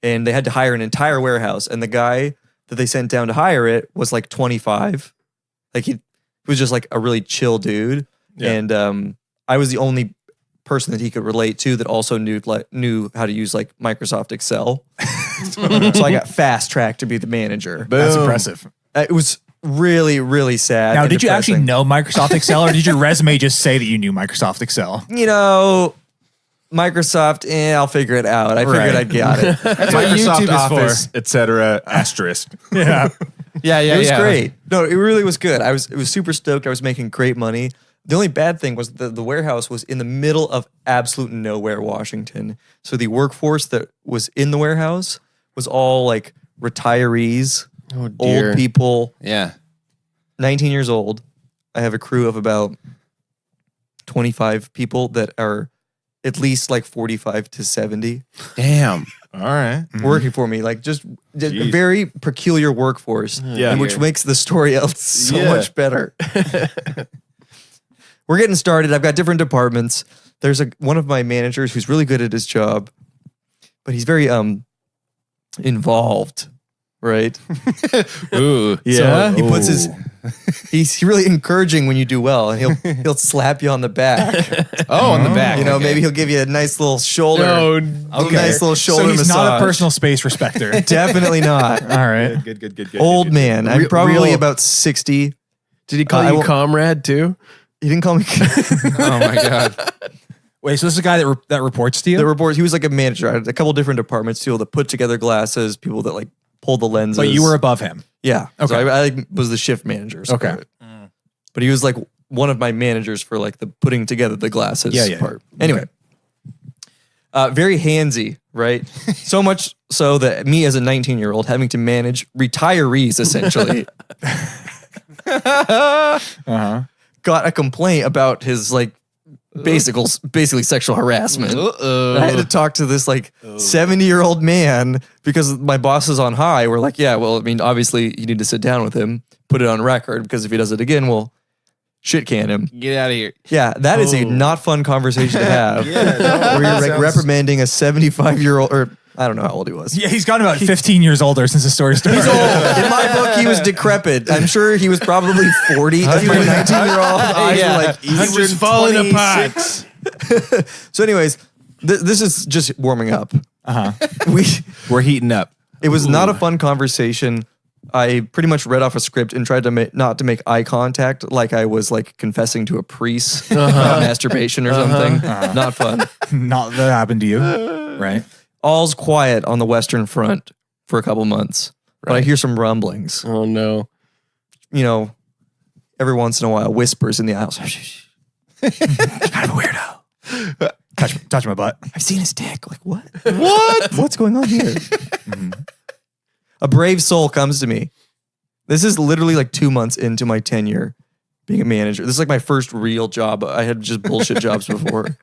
And they had to hire an entire warehouse. And the guy that they sent down to hire it was like 25. Like he was just like a really chill dude. Yeah. And I was the only person that he could relate to that also knew how to use like Microsoft Excel. So I got fast tracked to be the manager. that's impressive. It was really, really sad. Now, and did you actually depressing. know Microsoft Excel or did your resume just say that you knew Microsoft Excel? Microsoft, I'll figure it out. I figured I got it. That's what Microsoft YouTube is Office, etc. Asterisk. Yeah. Yeah, It was great. No, it really was good. It was super stoked. I was making great money. The only bad thing was the warehouse was in the middle of absolute nowhere, Washington. So the workforce that was in the warehouse was all like retirees, old people, Yeah. 19 years old. I have a crew of about 25 people that are at least like 45 to 70 Damn. All right. working for me. Like just a Jeez. very peculiar workforce, Yeah. and which makes the story else so Yeah. much better. We're getting started. I've got different departments. There's one of my managers who's really good at his job, but he's very involved, right? Ooh. So he puts he's really encouraging when you do well, and he'll slap you on the back. Oh, on the back. You know, okay. maybe he'll give you a nice little shoulder. No, Nice little shoulder So he's massage. not a personal space respecter. Definitely not. All right. Good. Old man. I'm probably real- about 60. did he call I you won't- comrade too? He didn't call me. Oh my god. Wait, so this is a guy that reports to you? The report. He was like a manager. I had a couple different departments, people that put together glasses, people that like pulled the lenses. But you were above him. Yeah. Okay. So I like, was the shift manager. So Okay. But he was like one of my managers for like the putting together the glasses Yeah. part. Anyway. Very handsy, right? So much so that me as a 19-year-old having to manage retirees essentially got a complaint about his like basically sexual harassment. I had to talk to this like 70-year-old man because my bosses on high were like, yeah, well, I mean, obviously you need to sit down with him, put it on record, because if he does it again, we'll shit can him. Get out of here. Yeah, that is a not fun conversation to have. Where you're like reprimanding a 75-year-old, or I don't know how old he was. Yeah, he's gotten about 15 years older since the story started. He's old. In my book, he was decrepit. I'm sure he was probably 40. My 19-year-old eyes were like, He was falling apart. So anyways, this is just warming up. We're heating up. It was not a fun conversation. I pretty much read off a script and tried to not to make eye contact, like I was like confessing to a priest about masturbation or something. Not fun. Not that happened to you, right? All's quiet on the Western Front for a couple months, but I hear some rumblings. Oh no. You know, every once in a while, whispers in the aisles. Kind of a weirdo. Touch my butt. I've seen his dick. Like, what? What? What's going on here? A brave soul comes to me. This is literally like 2 months into my tenure. being a manager. This is like my first real job. I had just bullshit jobs before.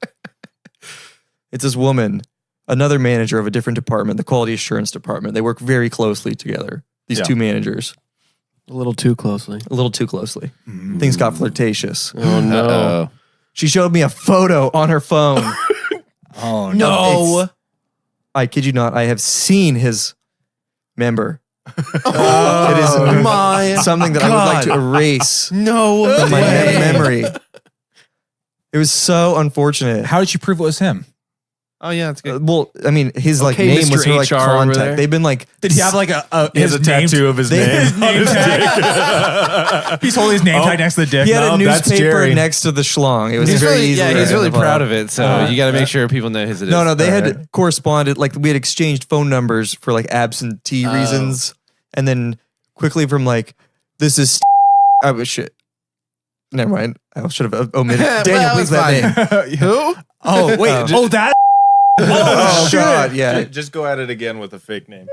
It's this woman, another manager of a different department, the quality assurance department. They work very closely together. These two managers. A little too closely. A little too closely. Things got flirtatious. Oh no. She showed me a photo on her phone. Oh No. I kid you not. I have seen his member. It is my something that I would like to erase no from my memory. It was so unfortunate. How did you prove it was him? Oh yeah, that's good. Well, I mean, his like Okay, name was Mr. her like HR over there. contact. They've been like, Did he have like He has a tattoo of his name. name tag? He's holding his name tag next to the dick. he had No, a that's newspaper Jerry. next to the schlong. It was He's very really, easy. yeah, he's really proud of it. it. So you got to make sure people know whose it is. No, they had corresponded. Like we had exchanged phone numbers for like absentee reasons, and then quickly from like, this is. I was shit. Never mind. I should have omitted. Daniel, please that name. Who? Oh wait. Oh that. Oh shit. God, yeah. Just go at it again with a fake name.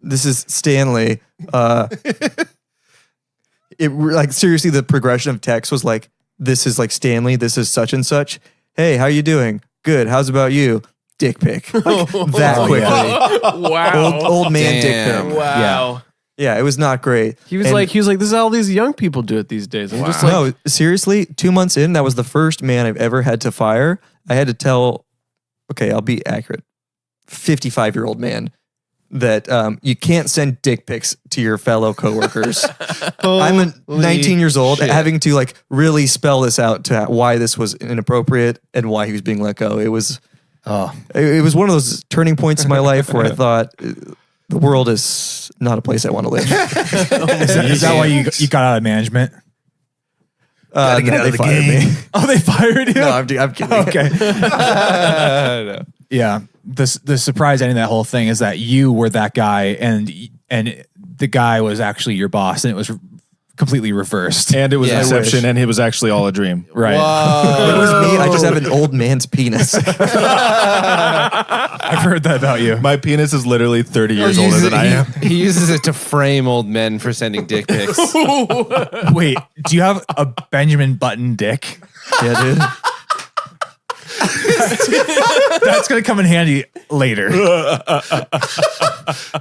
This is Stanley. Like seriously, the progression of text was like, this is like Stanley. This is such and such. Hey, how you doing? Good. How's about you? Dick pic. Like, that quickly. Wow. Old man Damn. dick pic. Wow. Yeah, it was not great. He was And- like, this is how all these young people do it these days. I'm just like, no, seriously, 2 months in, that was the first man I've ever had to fire. I had to tell, okay, I'll be accurate, 55-year-old man, that you can't send dick pics to your fellow coworkers. I'm a 19 years old, shit. having to like really spell this out to why this was inappropriate and why he was being let go. It was one of those turning points in my life where I thought the world is not a place I want to live. Is that why you got out of management? Gotta get out of the game. Oh, they fired you? No, I'm kidding. Okay. Yeah. The surprise ending of that whole thing is that you were that guy and the guy was actually your boss and it was completely reversed. And it was Yeah. I Inception, and it was actually all a dream. Right. It was me. I just have an old man's penis. I've heard that about you. My penis is literally 30 years older than I am. He uses it to frame old men for sending dick pics. Wait, do you have a Benjamin Button dick? Yeah, dude. That's gonna come in handy later.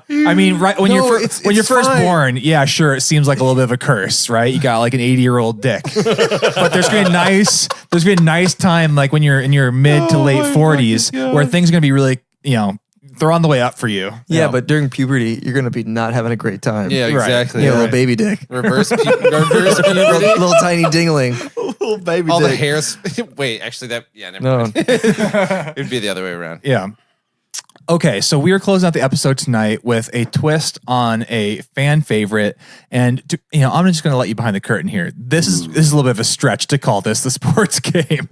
I mean, right when No, you're it's when you're first fine. born, yeah, sure, it seems like a little bit of a curse, right? You got like an 80-year-old dick, but there's gonna be a nice time like when you're in your mid to late 40s where things are gonna be really, they're on the way up for you. Yeah, but during puberty, you're gonna be not having a great time. Yeah, Right. exactly. Yeah, little baby dick. Reverse puberty. little tiny dingling. Little baby All the dick. hairs. Wait, actually, never No. mind. It'd be the other way around. Yeah. Okay, so we are closing out the episode tonight with a twist on a fan favorite, and I'm just going to let you behind the curtain here. This is a little bit of a stretch to call this the sports game,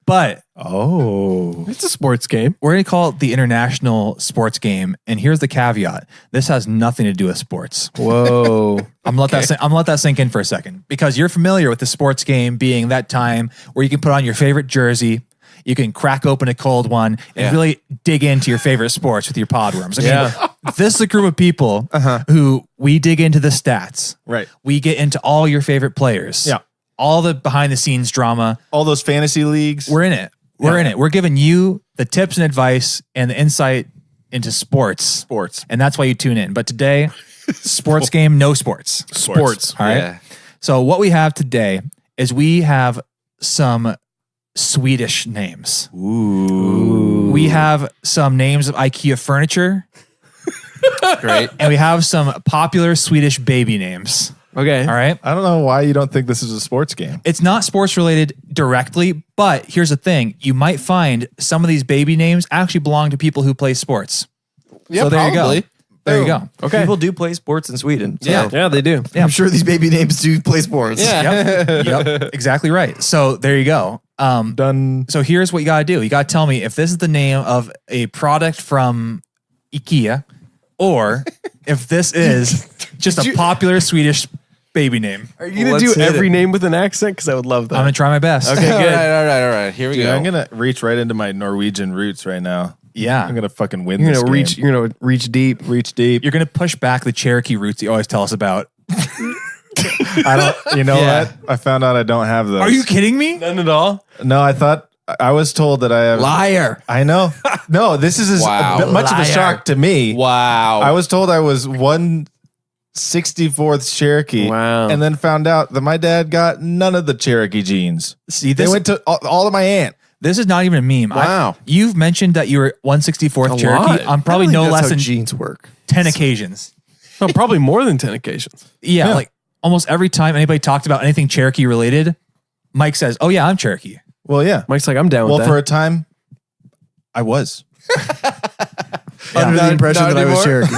but it's a sports game. we're going to call it the international sports game. And here's the caveat: this has nothing to do with sports. Whoa. I'm gonna let that sink in for a second because you're familiar with the sports game being that time where you can put on your favorite jersey. You can crack open a cold one and really dig into your favorite sports with your podworms. I mean, this is a group of people who we dig into the stats. Right. We get into all your favorite players. Yeah. All the behind the scenes drama. All those fantasy leagues. We're in it. We're in it. We're giving you the tips and advice and the insight into sports. And that's why you tune in. But today, sports game, no sports. Sports. All right. Yeah. So what we have today is we have some Swedish names. Ooh. We have some names of IKEA furniture, Great. and we have some popular Swedish baby names. Okay. All right. I don't know why you don't think this is a sports game. It's not sports related directly, but here's the thing. You might find some of these baby names actually belong to people who play sports. Yeah, So there probably. you go. There you go. Okay. People do play sports in Sweden. So Yeah. Yeah, they do. I'm sure these baby names do play sports. Yeah. Yep. Exactly right. So there you go. Done. So here's what you got to do. You got to tell me if this is the name of a product from IKEA or if this is just a popular Swedish baby name. Are you going Let's to do hit every it. name with an accent? Because I would love that. I'm going to try my best. Okay, All good. right. All right. Here we Dude, go. I'm gonna reach right into my Norwegian roots right now. Yeah. I'm gonna fucking win You're this gonna game. reach deep. Reach deep. You're going to push back the Cherokee roots you always tell us about. I don't. You know what? I found out I don't have those. Are you kidding me? None at all. No, I thought I was told that I have. Liar. I know. No, this is Wow. much of a shock to me. Wow. I was told I was 1/64th Cherokee. Wow. And then found out that my dad got none of the Cherokee genes. See, They went to all of my aunt. this is not even a meme. Wow. You've mentioned that you were 1/64th A Cherokee lot. on probably no less than genes work. 10 occasions. No, probably more than 10 occasions. Yeah, like almost every time anybody talked about anything Cherokee related, Mike says, "Oh yeah, I'm Cherokee." Well, yeah. Mike's like, I'm down with Well, that. for a time, I was. Under the impression that I was Cherokee.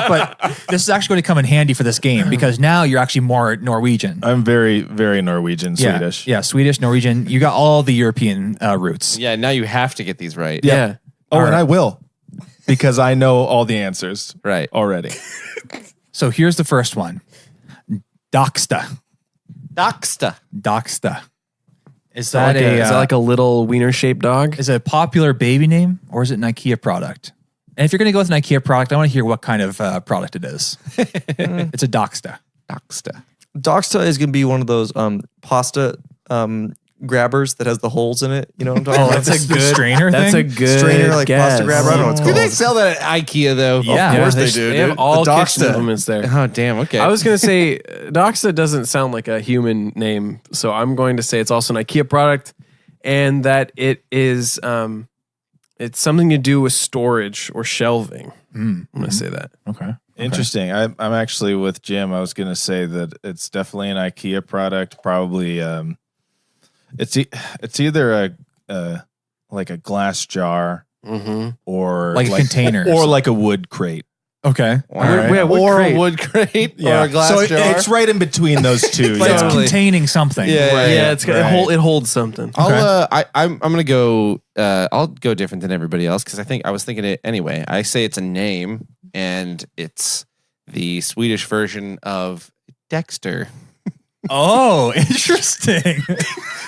But this is actually going to come in handy for this game because now you're actually more Norwegian. I'm very, very Norwegian, Yeah, Swedish. yeah, Swedish, Norwegian. You got all the European roots. Yeah, now you have to get these right. yeah. Oh, and I will. Because I know all the answers Right. already. So here's the first one: Doxta. Doxta. Doxta. Is Is that that like a little wiener shaped dog? is it a popular baby name or is it an IKEA product? And if you're going to go with an IKEA product, I want to hear what kind of product it is. It's a Doxta. Doxta. Doxta is going to be one of those pasta grabbers that has the holes in it. You know what I'm talking Oh, about? that's a good strainer That's a thing? good strainer, like guess. pasta grabber. I don't know what it's Do called. they sell that at IKEA though? Yeah. Of course Yeah, they do. They have dude. all The kitchen Doxta. implements there. Oh damn. Okay. I was going to say Doxa doesn't sound like a human name, so I'm going to say it's also an IKEA product, and that it is it's something to do with storage or shelving. I'm going to say that. Okay. Interesting. I'm actually with Jim. I was going to say that it's definitely an IKEA product. Probably it's either a like a glass jar or Like a container. or like a wood crate. Okay. Wow. All right. Yeah, wood or crate. a wood crate Yeah. or a glass so jar. it's right in between those two. But it's yeah. containing something. Yeah, Right. Yeah, it's Right. it holds something. I'm gonna go. I'll go different than everybody else because I was thinking it anyway. I say it's a name and it's the Swedish version of Dexter. Oh, interesting.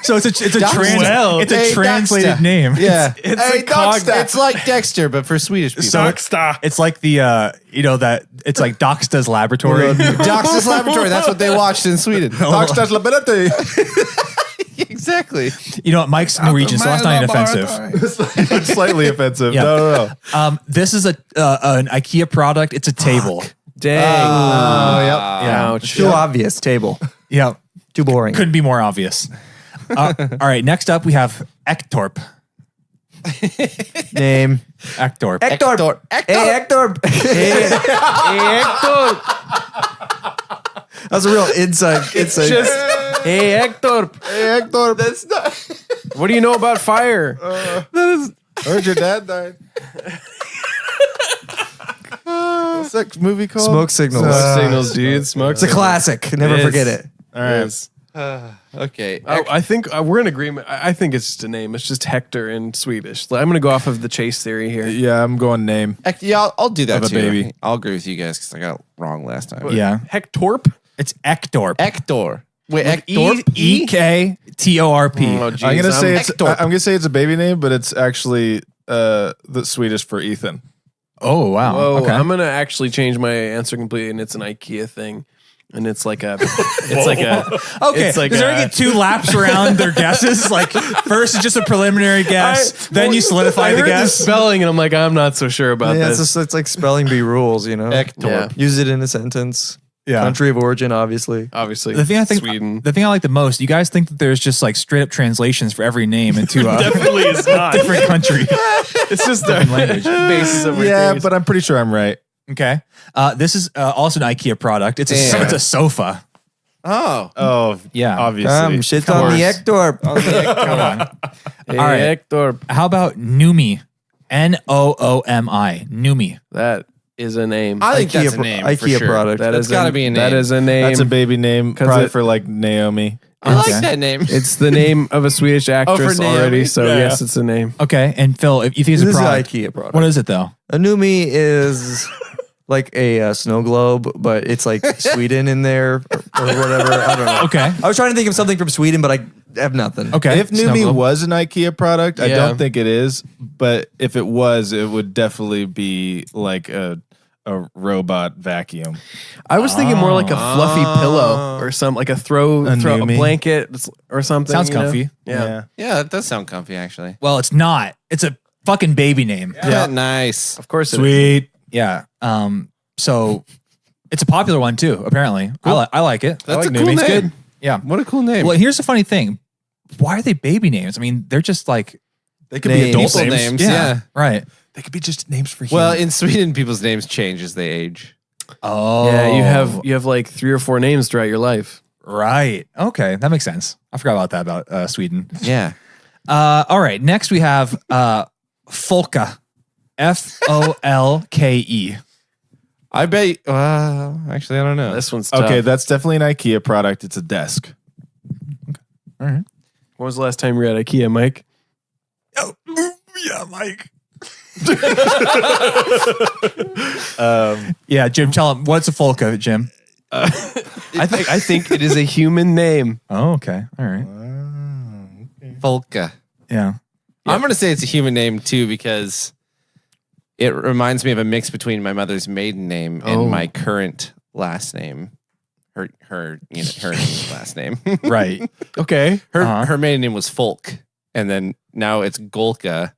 So it's a Well, it's a hey, translated Doxta. name. Yeah, It's a cog. It's like Dexter, but for Swedish people. So it's like the that it's like Doxta's laboratory. Doxter's Laboratory. That's what they watched in Sweden. Doxta's Laboratory. Exactly. You know what? Mike's Norwegian, so that's not even offensive. It's slightly offensive. Yeah. No. This is an IKEA product. It's a table. Dang. Oh, yep. Ouch. Too obvious. Table. Yeah, Too boring. couldn't be more obvious. All right, next up we have Ektorp. Name. Ektorp. Ektorp. Hey, Ektorp. Hector. That's a real inside. Just, hey, Hector. Hey, Hector. That's not. What do you know about fire? Heard your dad died. What's that movie called? Smoke signals. Smoke signals, dude. Smoke It's a classic. Never forget it. All right. Okay. I think we're in agreement. I think it's just a name. It's just Hector in Swedish. I'm going to go off of the chase theory here. Yeah, I'm going name. Yeah, I'll do that Of a too. baby. I'll agree with you guys because I got it wrong last time. Yeah, Hectorp? it's Ektorp. Ektor. Wait, Ektorp? EKTORP. Oh, geez, I'm gonna say Hector. I'm gonna say it's a baby name, but it's actually the Swedish for Ethan. Oh wow. Whoa, Okay. I'm going to actually change my answer completely, and it's an IKEA thing. And it's like a, it's like a, Okay, it's like does a- everyone get 2 laps around their guesses? Like first it's just a preliminary guess, then you solidify I the heard guess. spelling, and I'm like, I'm not so sure about Yeah, this. it's like spelling bee rules, you know? Ektorp. Yeah. Use it in a sentence. Yeah. Country of origin, obviously. Obviously, The thing I think, Sweden. the thing I like the most, you guys think that there's just like straight up translations for every name into a Definitely is not. different country. It's just the language. basis of our Yeah, theories. but I'm pretty sure I'm right. Okay, this is also an IKEA product. It's a Damn. it's a sofa. Oh. Oh, Yeah. obviously. Shit on the Ektorp. Come on. Hey, All right. Hector, How about Noomi? Noomi. Noomi. that is a name. I think that's a IKEA name. IKEA for sure. product. That's got to be a name. That is a name. That's a baby name, 'Cause probably it- for like Naomi. I like Okay. that name. It's the name of a Swedish actress Naomi? already, so Yeah. yes, it's a name. Okay, and Phil, if you think This it's is a an product, IKEA product. what is it though? Anumi is like a snow globe, but it's like Sweden in there or whatever. I don't know. Okay. I was trying to think of something from Sweden, but I have nothing. Okay. If Numi Snow globe. was an IKEA product, I Yeah. don't think it is. But if it was, it would definitely be like a a robot vacuum. I was thinking more like a fluffy pillow or something, like a throw a Numi. blanket or something. Sounds you know? comfy. Yeah. Yeah, that does sound comfy actually. Well, it's not. It's a fucking baby name. Yeah, nice. Of course it is. Sweet. Yeah. So it's a popular one too, apparently. I like it. That's like a cool Numi. It's name. good. Yeah. What a cool name. Well, here's the funny thing. Why are they baby names? I mean, they're just like They could Names. be adult People names. names. Yeah. right. They could be just names for Well, humans. in Sweden, people's names change as they age. Oh. Yeah, you have like 3 or 4 names throughout your life. Right. Okay. That makes sense. I forgot about that about Sweden. Yeah. All right. Next we have Folke. Folke. I bet. Actually, I don't know. This one's tough. Okay, that's definitely an IKEA product. It's a desk. All right. When was the last time you were at IKEA, Mike? Oh, yeah, Mike. Yeah, Jim, tell him what's a Folke, Jim. I think it is a human name. Oh, okay. All right. Folke. Yeah. I'm going to say it's a human name too because it reminds me of a mix between my mother's maiden name and my current last name. Her last name. Right. Okay. Her maiden name was Folk, and then now it's Golka.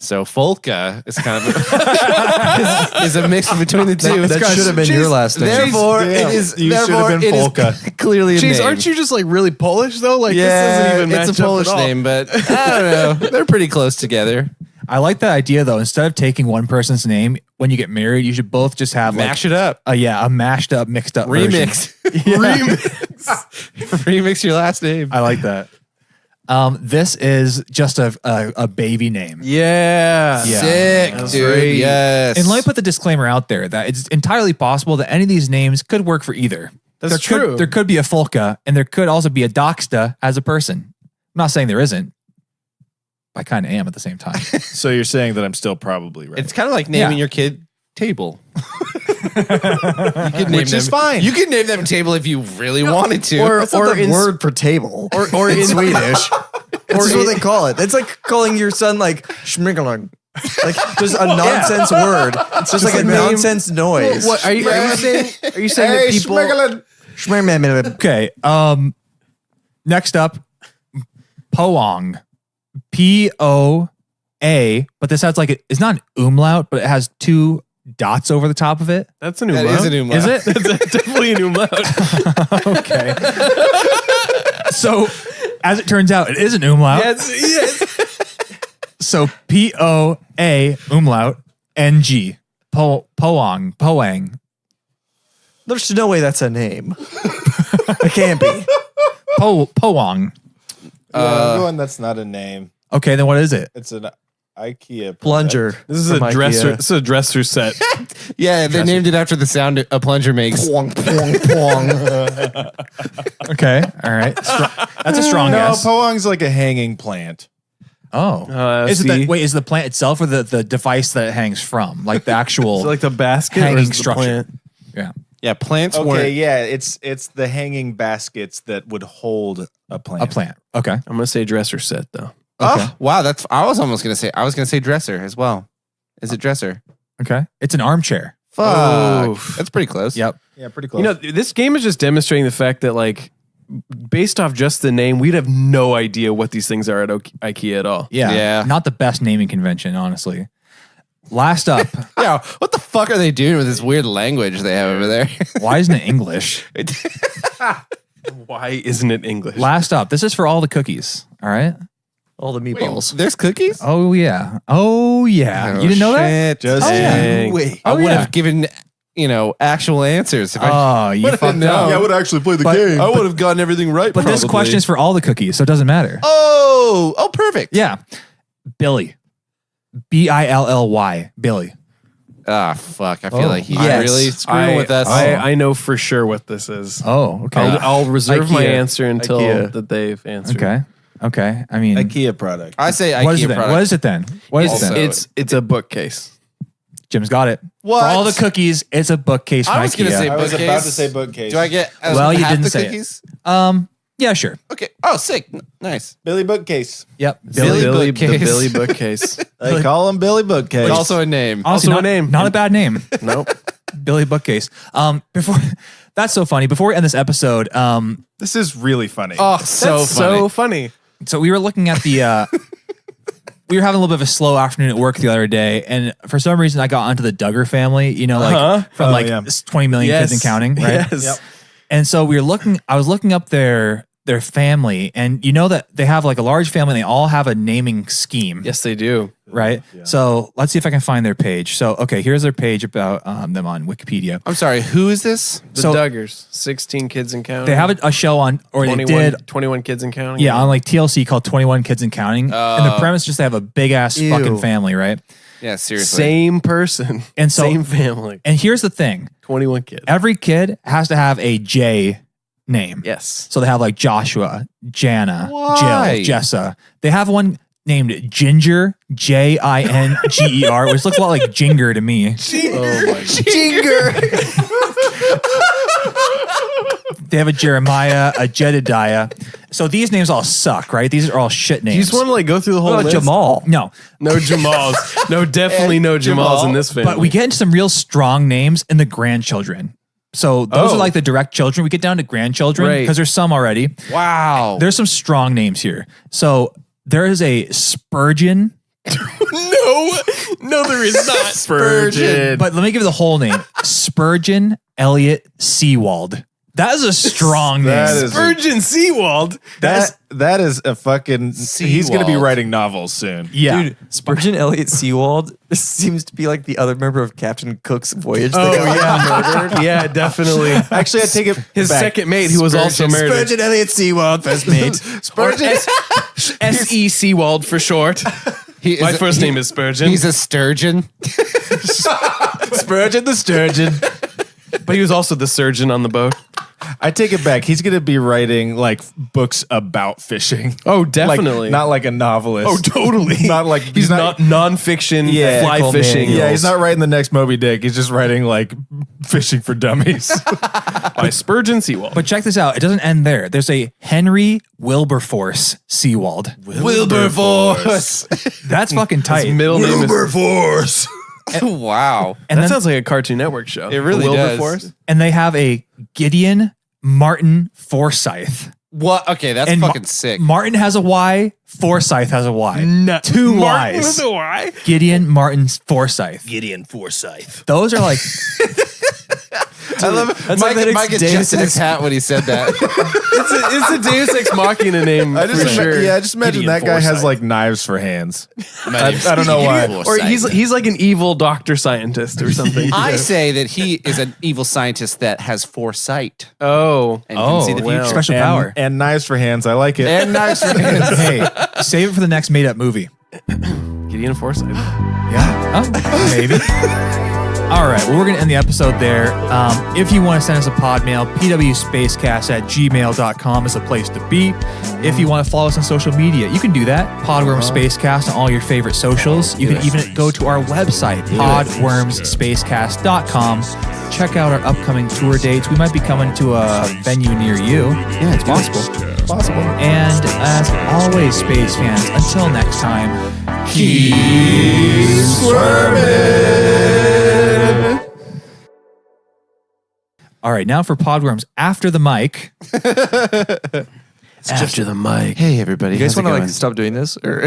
So Folka is kind of is a mix between the two. That should have been your last name. Therefore, it is. You should therefore, have been it is Folka. clearly a Jeez, name. aren't you just like really Polish though? Like this doesn't even match it's a Polish up at all. name, but I don't know. They're pretty close together. I like that idea though. Instead of taking one person's name when you get married, you should both just have Mash it up. a mashed up, mixed up version. Remix. Remix your last name. I like that. This is just a baby name. Yeah. Yeah. Sick, That's dude. right. Yes. And let me put the disclaimer out there that it's entirely possible that any of these names could work for either. That's There true. There could be a Folke, and there could also be a Doxta as a person. I'm not saying there isn't. I kind of am at the same time. So you're saying that I'm still probably right. It's kind of like naming Yeah. your kid Table. You could name Which is them- fine. You could name them Table if you really wanted to. That's not the word for table. Or in in Swedish. That's just what they call it. It's like calling your son like schmiggeling. Like just a nonsense word. It's just like a nonsense noise. What are you saying? Are you saying that people? Schmiggeling. Okay. Next up, Poang. P-O-A, but this has like it's not an umlaut, but it has 2 dots over the top of it. That's an That umlaut. is an umlaut. Is it? That's definitely an umlaut. Okay. So, as it turns out, it is an umlaut. Yes. So P-O-A umlaut N-G. Poang. There's no way that's a name. It can't be. Poang. I'm going, that's not a name. Okay, then what is it? It's an IKEA product. Plunger. This is from a dresser. IKEA. This is a dresser set. Yeah, they named it after the sound a plunger makes. Pwong, pwong, pwong. Okay, all right. That's a strong No, guess. Poang's like a hanging plant. Oh, is it see. is the plant itself or the device that it hangs from, like the actual Is it like the basket or hanging is it the structure? plant? Yeah. Yeah, plants Okay, weren't. yeah, it's the hanging baskets that would hold a plant. A plant. Okay. I'm gonna say dresser set though. Oh, wow, that's. I was gonna say dresser as well. Is it dresser? Okay. It's an armchair. Fuck, Oof. that's pretty close. Yep. Yeah, pretty close. You know, this game is just demonstrating the fact that like, based off just the name, we'd have no idea what these things are at IKEA at all. Yeah. Yeah. Not the best naming convention, honestly. Last up, Yeah, what the fuck are they doing with this weird language they have over there? why isn't it English? Why isn't it English? Last up, this is for all the cookies. All right. All the meatballs. There's cookies. Oh yeah. Oh yeah. Oh, you didn't know that? shit. Just Dang. Wait. I would yeah. have given actual answers if I. Oh, you What I fucked know. up. yeah, I would actually play the But- game. I would have gotten everything right. But this probably. question is for all the cookies, so it doesn't matter. Oh, perfect. Yeah. Billy. B-I-L-L-Y. Billy. Ah, fuck. I feel Oh. like he's Yes. really screwing with us. I know for sure what this is. Oh, okay. I'll reserve my IKEA. answer until IKEA. that they've answered. Okay. Okay. I mean, IKEA product. I say what is IKEA it then? product. What is it then? What is it Also- then? It's a bookcase. Jim's got it. What? For all the cookies, it's a bookcase from I was gonna IKEA. say I was bookcase. about to say bookcase. Do I get Well, you half didn't the say it. cookies? Yeah, sure. Okay. Oh, sick. Nice. Billy Bookcase? Yep. Billy The bookcase. Billy bookcase. They call him Billy Bookcase. Also a name. Honestly, Also a not, name. Not a bad name. Nope. Billy Bookcase. Before that's so funny. Before we end this episode, This is really funny. Oh, so That's funny. so funny. so we were looking at the. We were having a little bit of a slow afternoon at work the other day, and for some reason I got onto the Duggar family. You know, like from Oh, like yeah. 20 million kids and counting, right? Yes. And so we were looking. I was looking up their family, and you know that they have like a large family. And they all have a naming scheme, Yes, they do. right? So let's see if I can find their page. So okay, here's their page about them on Wikipedia. I'm sorry, who is this? The So- Duggars, 16 kids and counting. They have a show on, or they 21, did, 21 kids and counting. yeah, on like TLC called 21 Kids and Counting. And the premise is just they have a big ass Ew. fucking family, right? Yeah, seriously. Same person. And so- same family. And here's the thing: 21 kids. every kid has to have a J name. Yes. So they have like Joshua, Jana, Why? Jill, Jessa. They have one named Ginger, Jinger, which looks a lot like Jinger to me. Oh my God. They have a Jeremiah, a Jedediah. So these names all suck, right? These are all shit names. You just want to like go through the whole list? Jamal. No, No Jamals. No, definitely no Jamals in this family. but we get into some real strong names in the grandchildren. So those Oh. are like the direct children. We get down to grandchildren Right. because there's some already. Wow. There's some strong names here. So there is a Spurgeon. no, there is not. Spurgeon. But let me give you the whole name. Spurgeon Elliott Seawald. That is a strong name. That is Virgin Seawald. that is a fucking. He's going to be Seawald. writing novels soon. Yeah. Dude, Spurgeon Elliott Seawald seems to be like the other member of Captain Cook's voyage. Oh, that got yeah. murdered. Yeah, definitely. Actually, I take it. His back. second mate, who was also murdered. Spurgeon Elliott Seawald, first mate. Spurgeon. S.E. Seawald for short. He is My a- first he- name is Spurgeon. He's a sturgeon. Spurgeon the sturgeon. But he was also the surgeon on the boat. I take it back. He's going to be writing like books about fishing. Oh, Like, definitely. not like a novelist. Oh, totally. Not like He's not nonfiction Yeah, fly cool fishing. man. Yeah, he's not writing the next Moby Dick. He's just writing like fishing for dummies. by Spurgeon Seawald. But check this out. It doesn't end there. There's a Henry Wilberforce Seawald. Wilberforce. That's fucking tight. His middle name is. Wilberforce. Wow. And That then, sounds like a Cartoon Network show. It really Wilberforce. does. and they have a Gideon Martin Forsyth. What? Okay, that's And fucking sick. Martin has a Y. Forsyth has a Y. Two Martin Ys. with a Y. Gideon Martin Forsyth. Gideon Forsyth. Those are like I love That's Mike, like that Mike Deus adjusted his Ex- hat when he said that. It's a Deus Ex Machina name I just for sure. yeah, I just imagine Gideon that guy has Forsyth. like knives for hands. I don't know why. Or he's like an evil doctor scientist or something. I say that he is an evil scientist that has foresight Oh. and can see the well. future. special power. And knives for hands. I like it. And nice for him. Hey, save it for the next made up movie. Gideon Forsyth. Yeah. Oh, maybe. All right. Well, we're going to end the episode there. If you want to send us a pod mail, pwspacecast@gmail.com is the place to be. If you want to follow us on social media, you can do that. Podworm Spacecast on all your favorite socials. You can even go to our website, podwormsspacecast.com. Check out our upcoming tour dates. We might be coming to a venue near you. Yeah, it's possible. Possible. And as always, space fans, until next time, Keep swerving. all right, now for Podworms after the mic. After the mic. Hey, everybody. You guys how's want it to going? like stop doing this? Or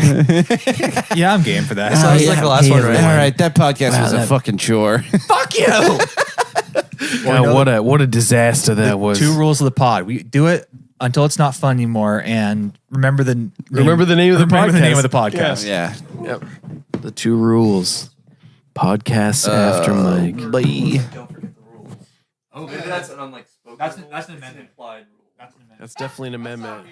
Yeah, I'm game for that. Sounds like the last one, right? All right, that podcast was a fucking chore. Fuck you! Wow, what a disaster that was. Two rules of the pod: we do it until it's not fun anymore, and remember the name of the Remember the name of the podcast. Yeah. Yep. The two rules. Podcasts after mic. Bye. Maybe that's an unlike spoken. That's an amendment. That's definitely an amendment.